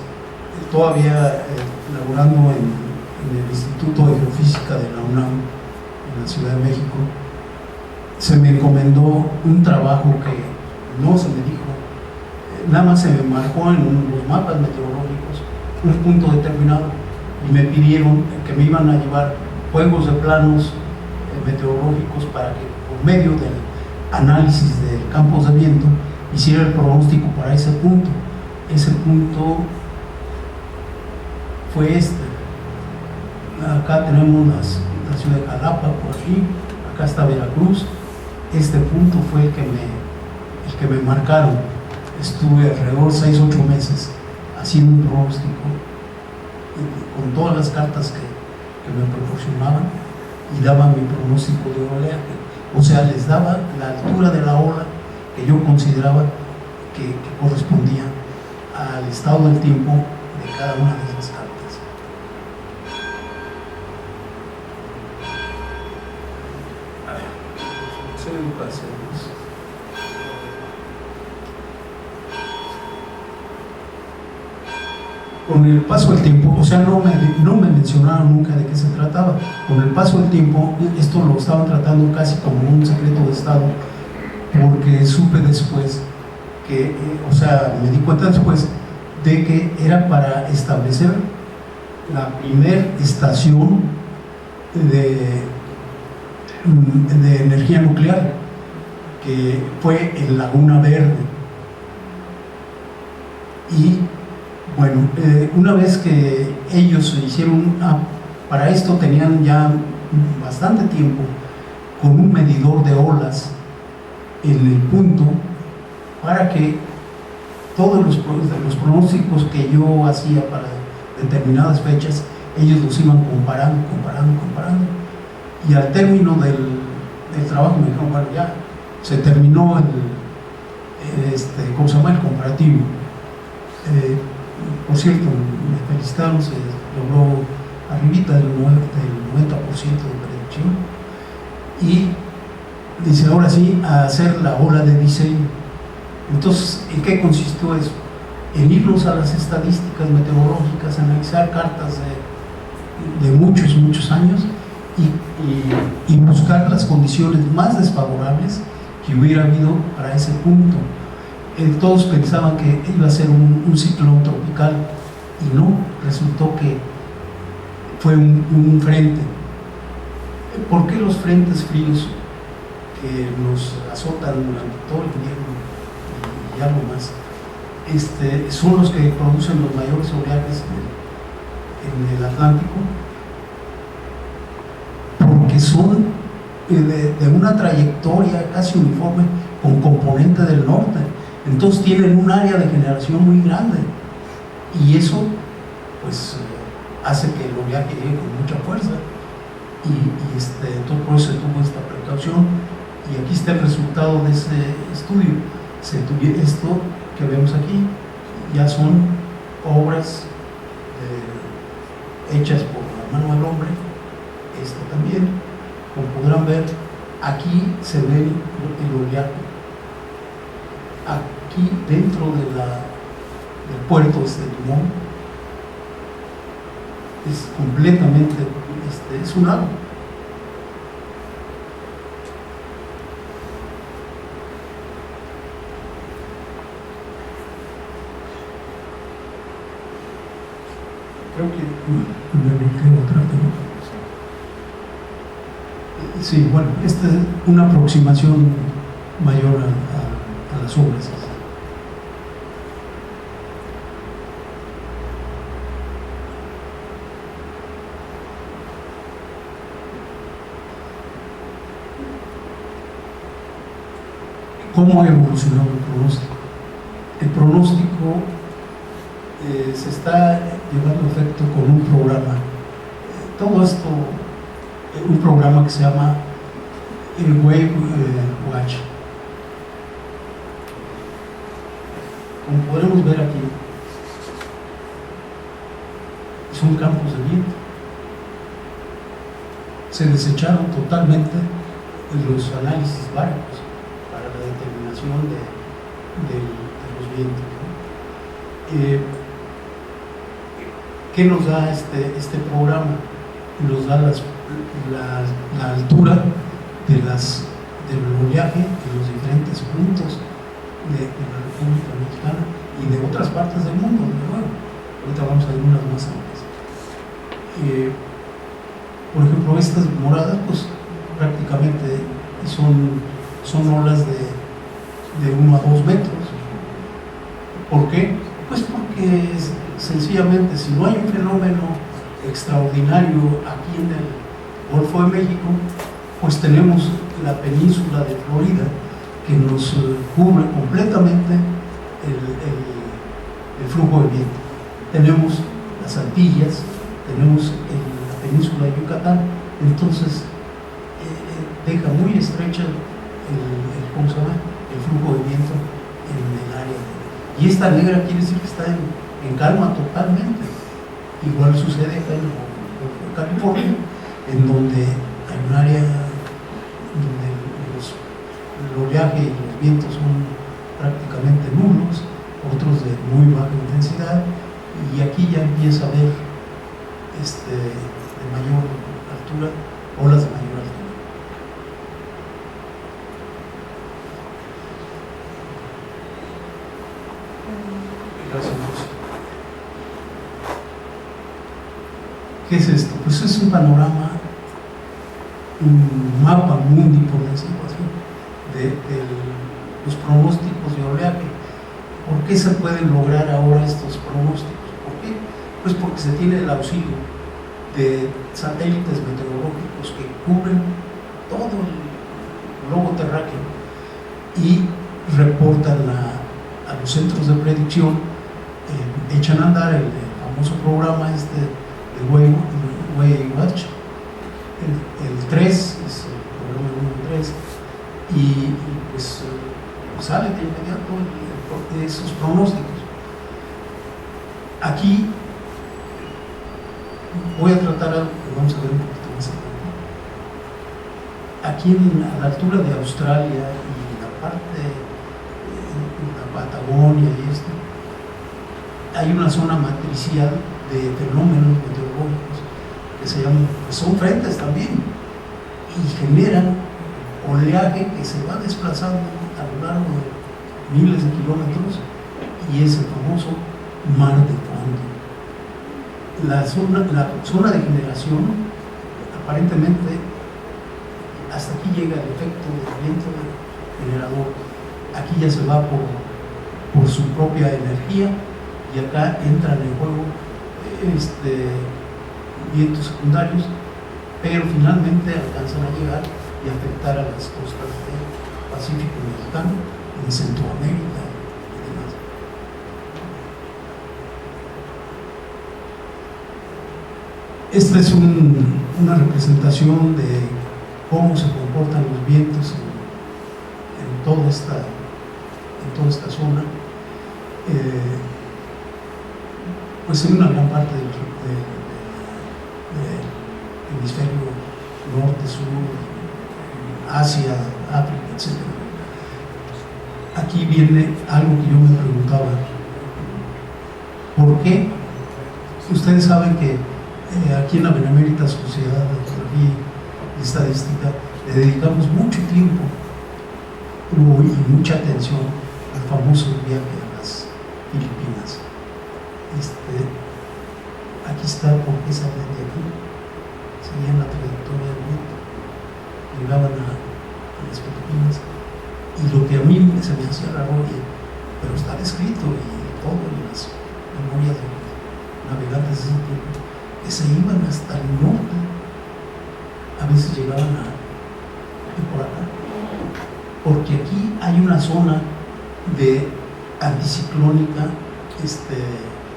todavía laborando en el Instituto de Geofísica de la UNAM, en la Ciudad de México, se me encomendó un trabajo que no se me dijo, nada más se me marcó en los mapas meteorológicos un punto determinado, y me pidieron que me iban a llevar juegos de planos meteorológicos para que por medio del análisis de campos de viento hiciera el pronóstico para ese punto. Ese punto fue este. Acá tenemos la ciudad de Jalapa, por aquí, acá está Veracruz. Este punto fue el que me marcaron. Estuve alrededor de 6 o 8 meses haciendo un pronóstico con todas las cartas que me proporcionaban, y daba mi pronóstico de oleaje. O sea, les daba la altura de la ola que yo consideraba que correspondía al estado del tiempo de cada una de esas cartas. Con el paso del tiempo, o sea, no me mencionaron nunca de qué se trataba. Con el paso del tiempo, esto lo estaban tratando casi como un secreto de Estado, porque supe después que, o sea, me di cuenta después de que era para establecer la primera estación de energía nuclear, que fue en Laguna Verde. Y bueno, una vez que ellos hicieron, para esto tenían ya bastante tiempo con un medidor de olas en el punto, para que todos los pronósticos que yo hacía para determinadas fechas, ellos los iban comparando, y al término del trabajo me dijeron, bueno, ya se terminó ¿cómo se llama? El comparativo. Por cierto, me felicitaron, se logró arribita del 90% de predicción, y dice, ahora sí, a hacer la ola de diseño. Entonces, ¿en qué consistió eso? En irnos a las estadísticas meteorológicas, analizar cartas de muchos años y buscar las condiciones más desfavorables que hubiera habido para ese punto. Todos pensaban que iba a ser un ciclón tropical, y no, resultó que fue un frente. ¿Por qué los frentes fríos que nos azotan durante todo el invierno y algo más son los que producen los mayores oleajes en el Atlántico? Porque son de una trayectoria casi uniforme con componente del norte. Entonces tienen un área de generación muy grande, y eso pues hace que el oleaje llegue con mucha fuerza, y entonces por eso se tuvo esta precaución, y aquí está el resultado de ese estudio. Esto que vemos aquí ya son obras hechas por la mano del hombre. Esto también, como podrán ver, aquí se ve el oleaje. Aquí dentro del puerto de Limón es completamente, es un lago. Creo que me brinqué otra vez. Sí, bueno, esta es una aproximación mayor a las obras. ¿Cómo ha evolucionado el pronóstico? El pronóstico se está llevando a efecto con un programa. Todo esto, un programa que se llama el Wave Watch. Como podemos ver aquí, son campos de viento. Se desecharon totalmente los análisis báricos para la determinación de los vientos, ¿no? ¿Qué nos da este programa? Nos da la altura del oleaje en los diferentes puntos de la República Mexicana y de otras partes del mundo, de nuevo. Ahorita vamos a ver unas más amplias. Por ejemplo, estas moradas, pues prácticamente son olas de 1 a 2 metros. ¿Por qué? Pues porque sencillamente, si no hay un fenómeno extraordinario aquí en el Golfo de México, pues tenemos la península de Florida que nos cubre completamente el flujo de viento. Tenemos las Antillas, tenemos la península de Yucatán, entonces deja muy estrecha ¿cómo se llama? El flujo de viento en el área. Y esta negra quiere decir que está en calma totalmente. Igual sucede acá en California, en donde hay un área donde el oleaje y los vientos son prácticamente nulos, otros de muy baja intensidad, y aquí ya empieza a haber de mayor altura, olas de mayor altura. Gracias. ¿Qué es esto? Pues es un panorama, un mapa mundi, por decirlo así, de los pronósticos de oleaje. ¿Por qué se pueden lograr ahora estos pronósticos? ¿Por qué? Pues porque se tiene el auxilio de satélites meteorológicos que cubren todo el globo terráqueo y reportan a los centros de predicción, echan a andar el famoso programa de Wave Watch, el 3, es el programa número 3, y pues sale de inmediato esos pronósticos. Aquí voy a tratar algo que vamos a ver un poquito más adelante. Aquí a la altura de Australia y la parte de la Patagonia y esto, hay una zona matricial de fenómenos meteorológicos que se llaman, pues son frentes también, y generan oleaje que se va desplazando a lo largo de miles de kilómetros, y es el famoso mar de fondo. La zona de generación, aparentemente, hasta aquí llega el efecto del viento generador. Aquí ya se va por su propia energía, y acá entran en juego vientos secundarios, pero finalmente alcanzan a llegar y afectar a las costas del Pacífico mexicano, en Centroamérica y demás. Esta es una representación de cómo se comportan los vientos en toda esta zona. Pues en una gran parte del hemisferio norte, sur, Asia, África, etc. Aquí viene algo que yo me preguntaba: ¿por qué? Ustedes saben que aquí en la Benemérita Sociedad de Geografía y Estadística le dedicamos mucho tiempo y mucha atención al famoso viaje a las Filipinas. Aquí está, ¿por qué salen de aquí? Seguían la trayectoria del viento, llegaban a las Filipinas, y lo que a mí se me hacía raro, pero está escrito y todo en las memorias de los navegantes de ese tiempo, que se iban hasta el norte, a veces llegaban por acá, porque aquí hay una zona de anticiclónica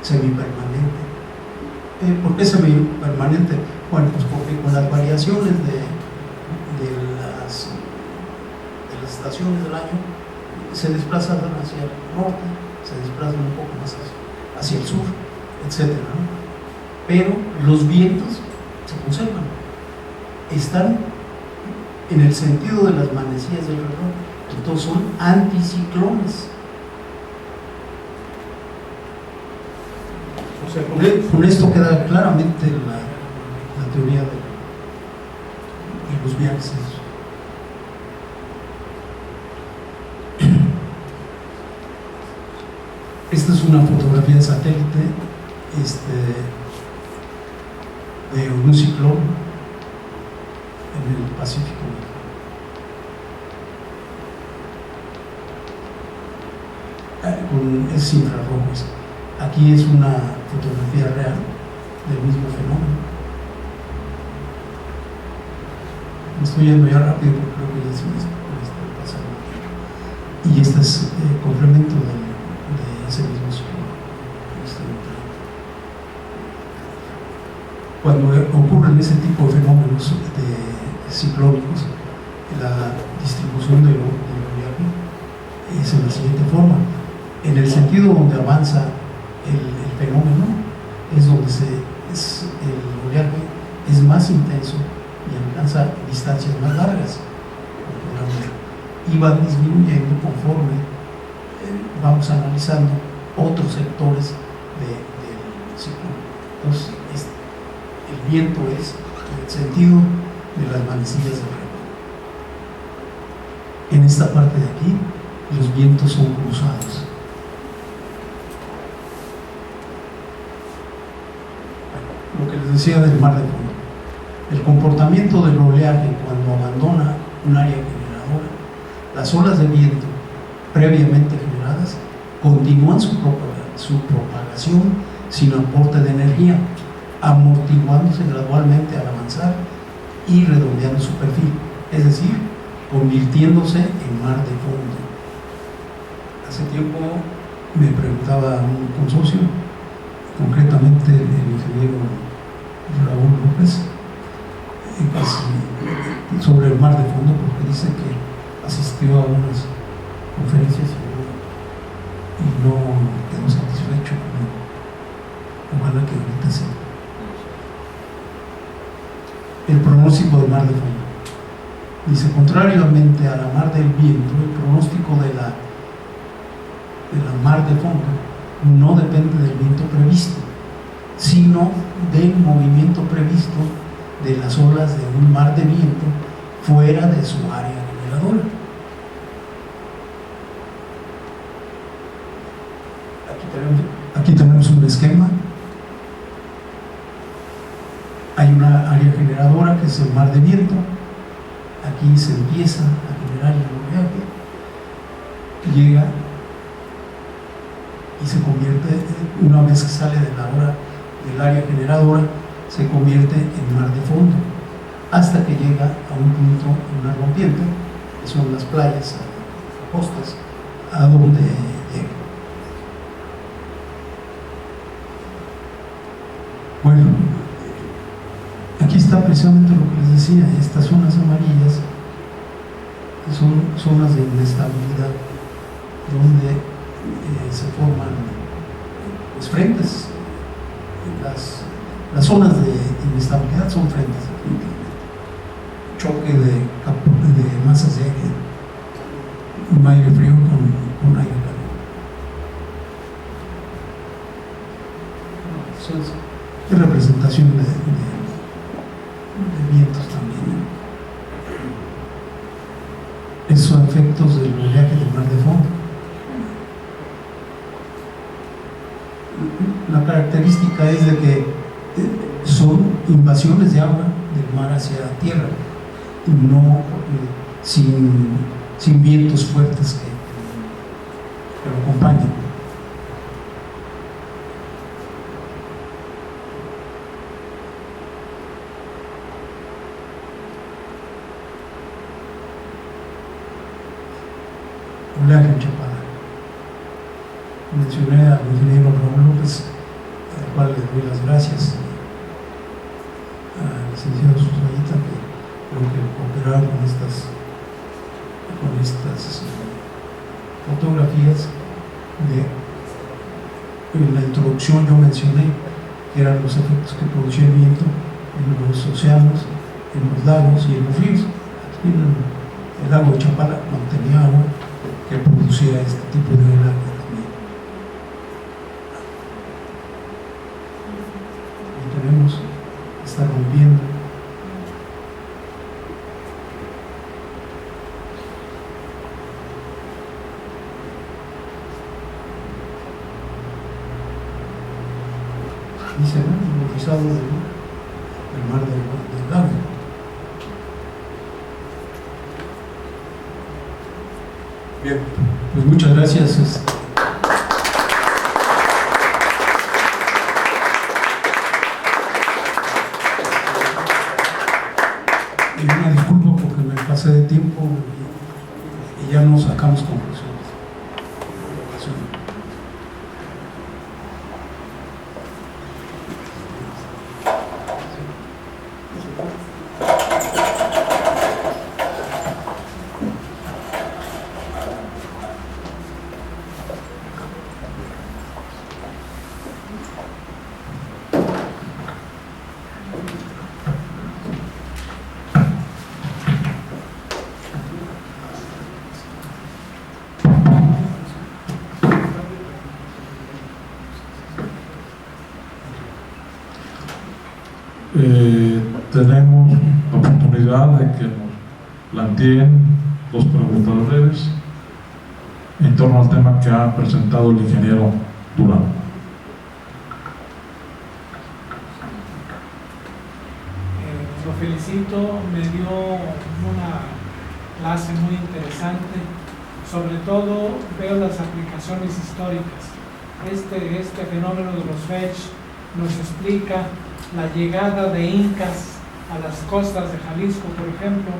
semipermanente. ¿Por qué semipermanente? Bueno, pues porque con las variaciones de las estaciones del año se desplazan hacia el norte, se desplazan un poco más hacia el sur, etcétera, ¿no? Pero los vientos se conservan, están en el sentido de las manecillas del reloj, entonces son anticiclones. O sea, con esto queda claramente la teoría de los viajes. Esta es una fotografía de satélite de un ciclón en el Pacífico. Con esos infrarrojos. Aquí es una fotografía real del mismo fenómeno. Me estoy yendo ya rápido porque creo que ya se me está pasando. Y este es complemento de ese mismo ciclón. Cuando ocurren ese tipo de fenómenos ciclónicos, la distribución del oleaje es de la siguiente forma. En el sentido donde avanza el fenómeno es donde el oleaje es más intenso y alcanza distancias más largas, y va disminuyendo conforme vamos analizando otros sectores del ciclón. Entonces, el viento es en el sentido de las manecillas del reloj. En esta parte de aquí, los vientos son cruzados. Lo que les decía del mar de fondo. El comportamiento del oleaje cuando abandona un área generadora, las olas de viento previamente generadas continúan su propagación sin aporte de energía, amortiguándose gradualmente al avanzar y redondeando su perfil, es decir, convirtiéndose en mar de fondo. Hace tiempo me preguntaba un consorcio, concretamente el ingeniero Raúl López, sobre el mar de fondo, porque dice que asistió a unas conferencias y no quedó satisfecho. Ojalá que ahorita sí. El pronóstico del mar de fondo. Dice, contrariamente a la mar del viento, el pronóstico de la mar de fondo no depende del viento previsto, sino del movimiento previsto de las olas de un mar de viento fuera de su área generadora. Aquí tenemos un esquema. Hay una área generadora que es el mar de viento. Aquí se empieza a generar el oleaje, llega y se convierte, una vez que sale de la hora del área generadora, se convierte en mar de fondo, hasta que llega a un punto, una rompiente, que son las playas, costas, a donde llega. Bueno, aquí está precisamente lo que les decía, estas zonas amarillas son zonas de inestabilidad, donde se forman pues, frentes. Las zonas de inestabilidad son frentes, choque de masas de aire, un aire frío con aire cálido. Es representación de vientos también. Esos son efectos del oleaje del mar de fondo. La característica es de que son invasiones de agua del mar hacia la tierra, no sin vientos fuertes que lo acompañan. oleaje en Chapala. Mencioné al ingeniero Raúl López, al cual le doy las gracias, al licenciado Susayita, que creo que cooperaron con estas fotografías. En la introducción yo mencioné que eran los efectos que producía el viento en los océanos, en los lagos y en los ríos. El lago de Chapala contenía agua que producía este tipo de oleaje también. Y tenemos, está rompiendo. Y se ve el rizado del mar del lago. Bien, pues muchas gracias. Y una disculpa porque me pasé de tiempo y ya no sacamos conclusiones. Tenemos la oportunidad de que nos planteen los preguntadores en torno al tema que ha presentado el ingeniero Durán. Lo felicito, me dio una clase muy interesante. Sobre todo veo las aplicaciones históricas. Este fenómeno de los fetch nos explica la llegada de incas a las costas de Jalisco, por ejemplo,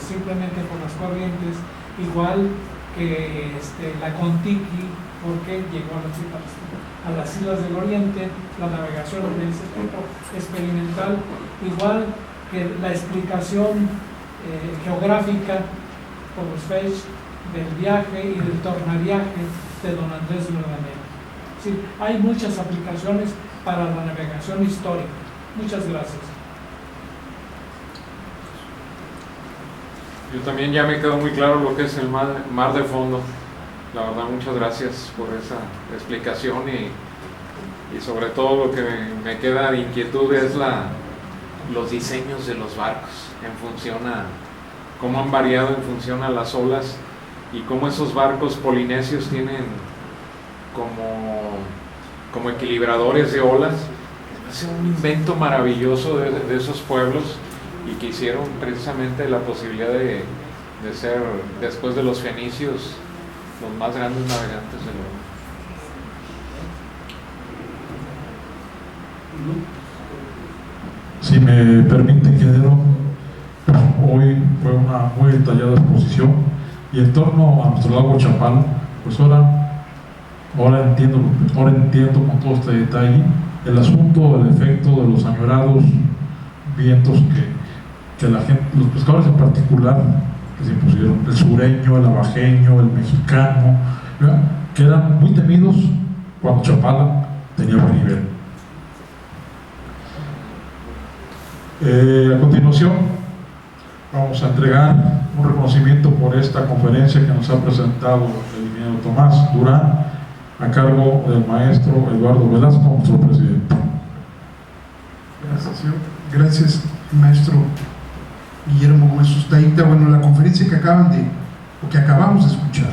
simplemente por las corrientes, igual que la Contiki, porque llegó a las islas del Oriente, la navegación de ese tipo experimental, igual que la explicación geográfica por los fetch del viaje y del tornaviaje de don Andrés Verdaguer. Sí, hay muchas aplicaciones para la navegación histórica. Muchas gracias. Yo también ya me quedó muy claro lo que es el mar de fondo. La verdad, muchas gracias por esa explicación y sobre todo lo que me queda de inquietud es los diseños de los barcos en función a cómo han variado en función a las olas y cómo esos barcos polinesios tienen como equilibradores de olas. Es un invento maravilloso de esos pueblos y que hicieron precisamente la posibilidad de ser, después de los fenicios, los más grandes navegantes del mundo. Si me permite, ingeniero, pues hoy fue una muy detallada exposición y en torno a nuestro lago Chapala, pues ahora entiendo con todo este detalle el asunto del efecto de los añorados vientos que la gente, los pescadores en particular, que se impusieron, el sureño, el abajeño, el mexicano, ¿verdad?, que eran muy temidos cuando Chapala tenía buen nivel. A continuación vamos a entregar un reconocimiento por esta conferencia que nos ha presentado el ingeniero Tomás Durán, a cargo del maestro Eduardo Velasco, nuestro presidente. Gracias, señor. Gracias, maestro Guillermo Gómez Ustaita. Bueno, la conferencia que acabamos de escuchar,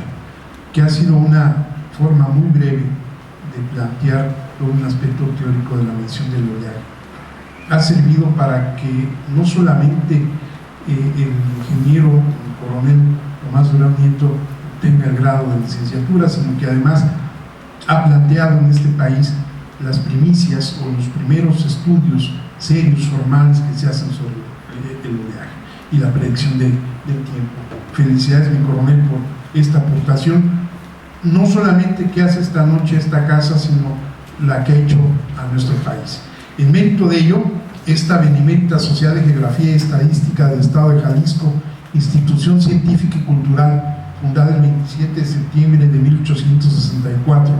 que ha sido una forma muy breve de plantear todo un aspecto teórico de la mención del oleaje, ha servido para que no solamente el ingeniero, el coronel Tomás Durán Nieto tenga el grado de licenciatura, sino que además ha planteado en este país las primicias o los primeros estudios serios, formales que se hacen sobre el oleaje y la predicción del tiempo. Felicidades, mi coronel, por esta aportación, no solamente que hace esta noche esta casa, sino la que ha hecho a nuestro país. En mérito de ello, esta Benemérita Sociedad de Geografía y Estadística del Estado de Jalisco, institución científica y cultural fundada el 27 de septiembre de 1864,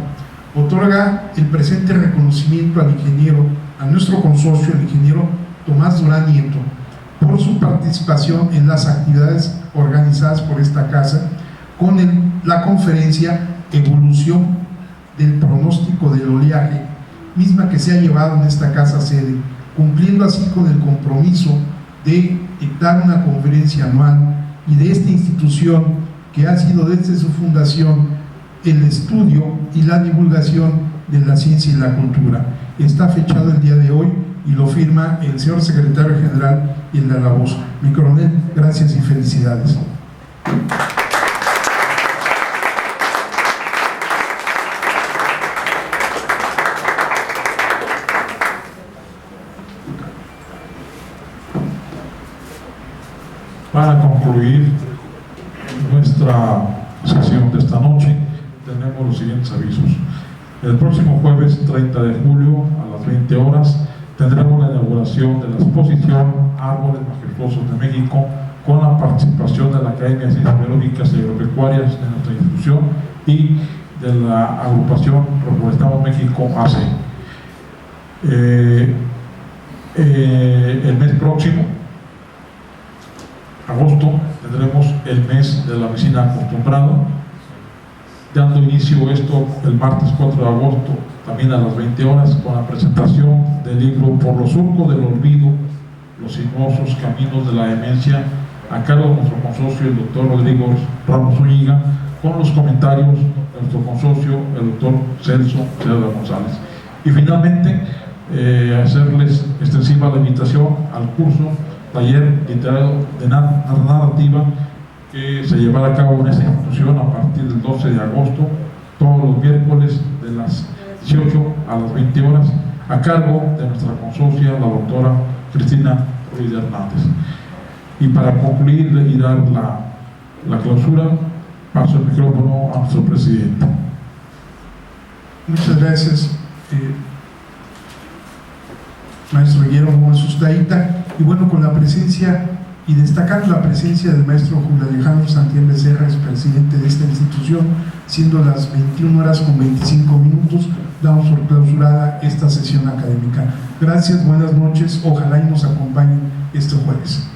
otorga el presente reconocimiento al ingeniero, a nuestro consorcio, el ingeniero Tomás Durán Nieto, por su participación en las actividades organizadas por esta casa con la conferencia Evolución del pronóstico del oleaje, misma que se ha llevado en esta casa sede, cumpliendo así con el compromiso de dictar una conferencia anual y de esta institución que ha sido desde su fundación el estudio y la divulgación de la ciencia y la cultura. Está fechado el día de hoy y lo firma el señor secretario general y el de la voz. Mi coronel, gracias y felicidades. Para concluir nuestra sesión de esta noche, tenemos los siguientes avisos. El próximo jueves 30 de julio a las 20 horas tendremos la inauguración de la exposición Árboles Majestuosos de México, con la participación de la Academia de Ciencias Biológicas y Agropecuarias de nuestra institución y de la agrupación Reforestamos México AC. El mes próximo, agosto, tendremos el mes de la medicina acostumbrada, dando inicio esto el martes 4 de agosto, también a las 20 horas, con la presentación del libro Por los surcos del olvido, los sinuosos caminos de la demencia, a cargo de nuestro consorcio, el doctor Rodrigo Ramos Zúñiga, con los comentarios de nuestro consorcio, el doctor Celso Cerda González. Y finalmente, hacerles extensiva la invitación al curso taller literario de narrativa que se llevará a cabo en esta institución a partir del 12 de agosto, todos los miércoles de las 18 a las 20 horas, a cargo de nuestra consorcia, la doctora Cristina Ruiz Hernández. Y para concluir y dar la clausura, paso el micrófono a nuestro presidente. Muchas gracias, maestro Guillermo Sustaita. Y bueno, con la presencia y destacando la presencia del maestro Julio Alejandro Santián Becerra, es presidente de esta institución, siendo las 21 horas con 25 minutos, damos por clausurada esta sesión académica. Gracias, buenas noches, ojalá y nos acompañen este jueves.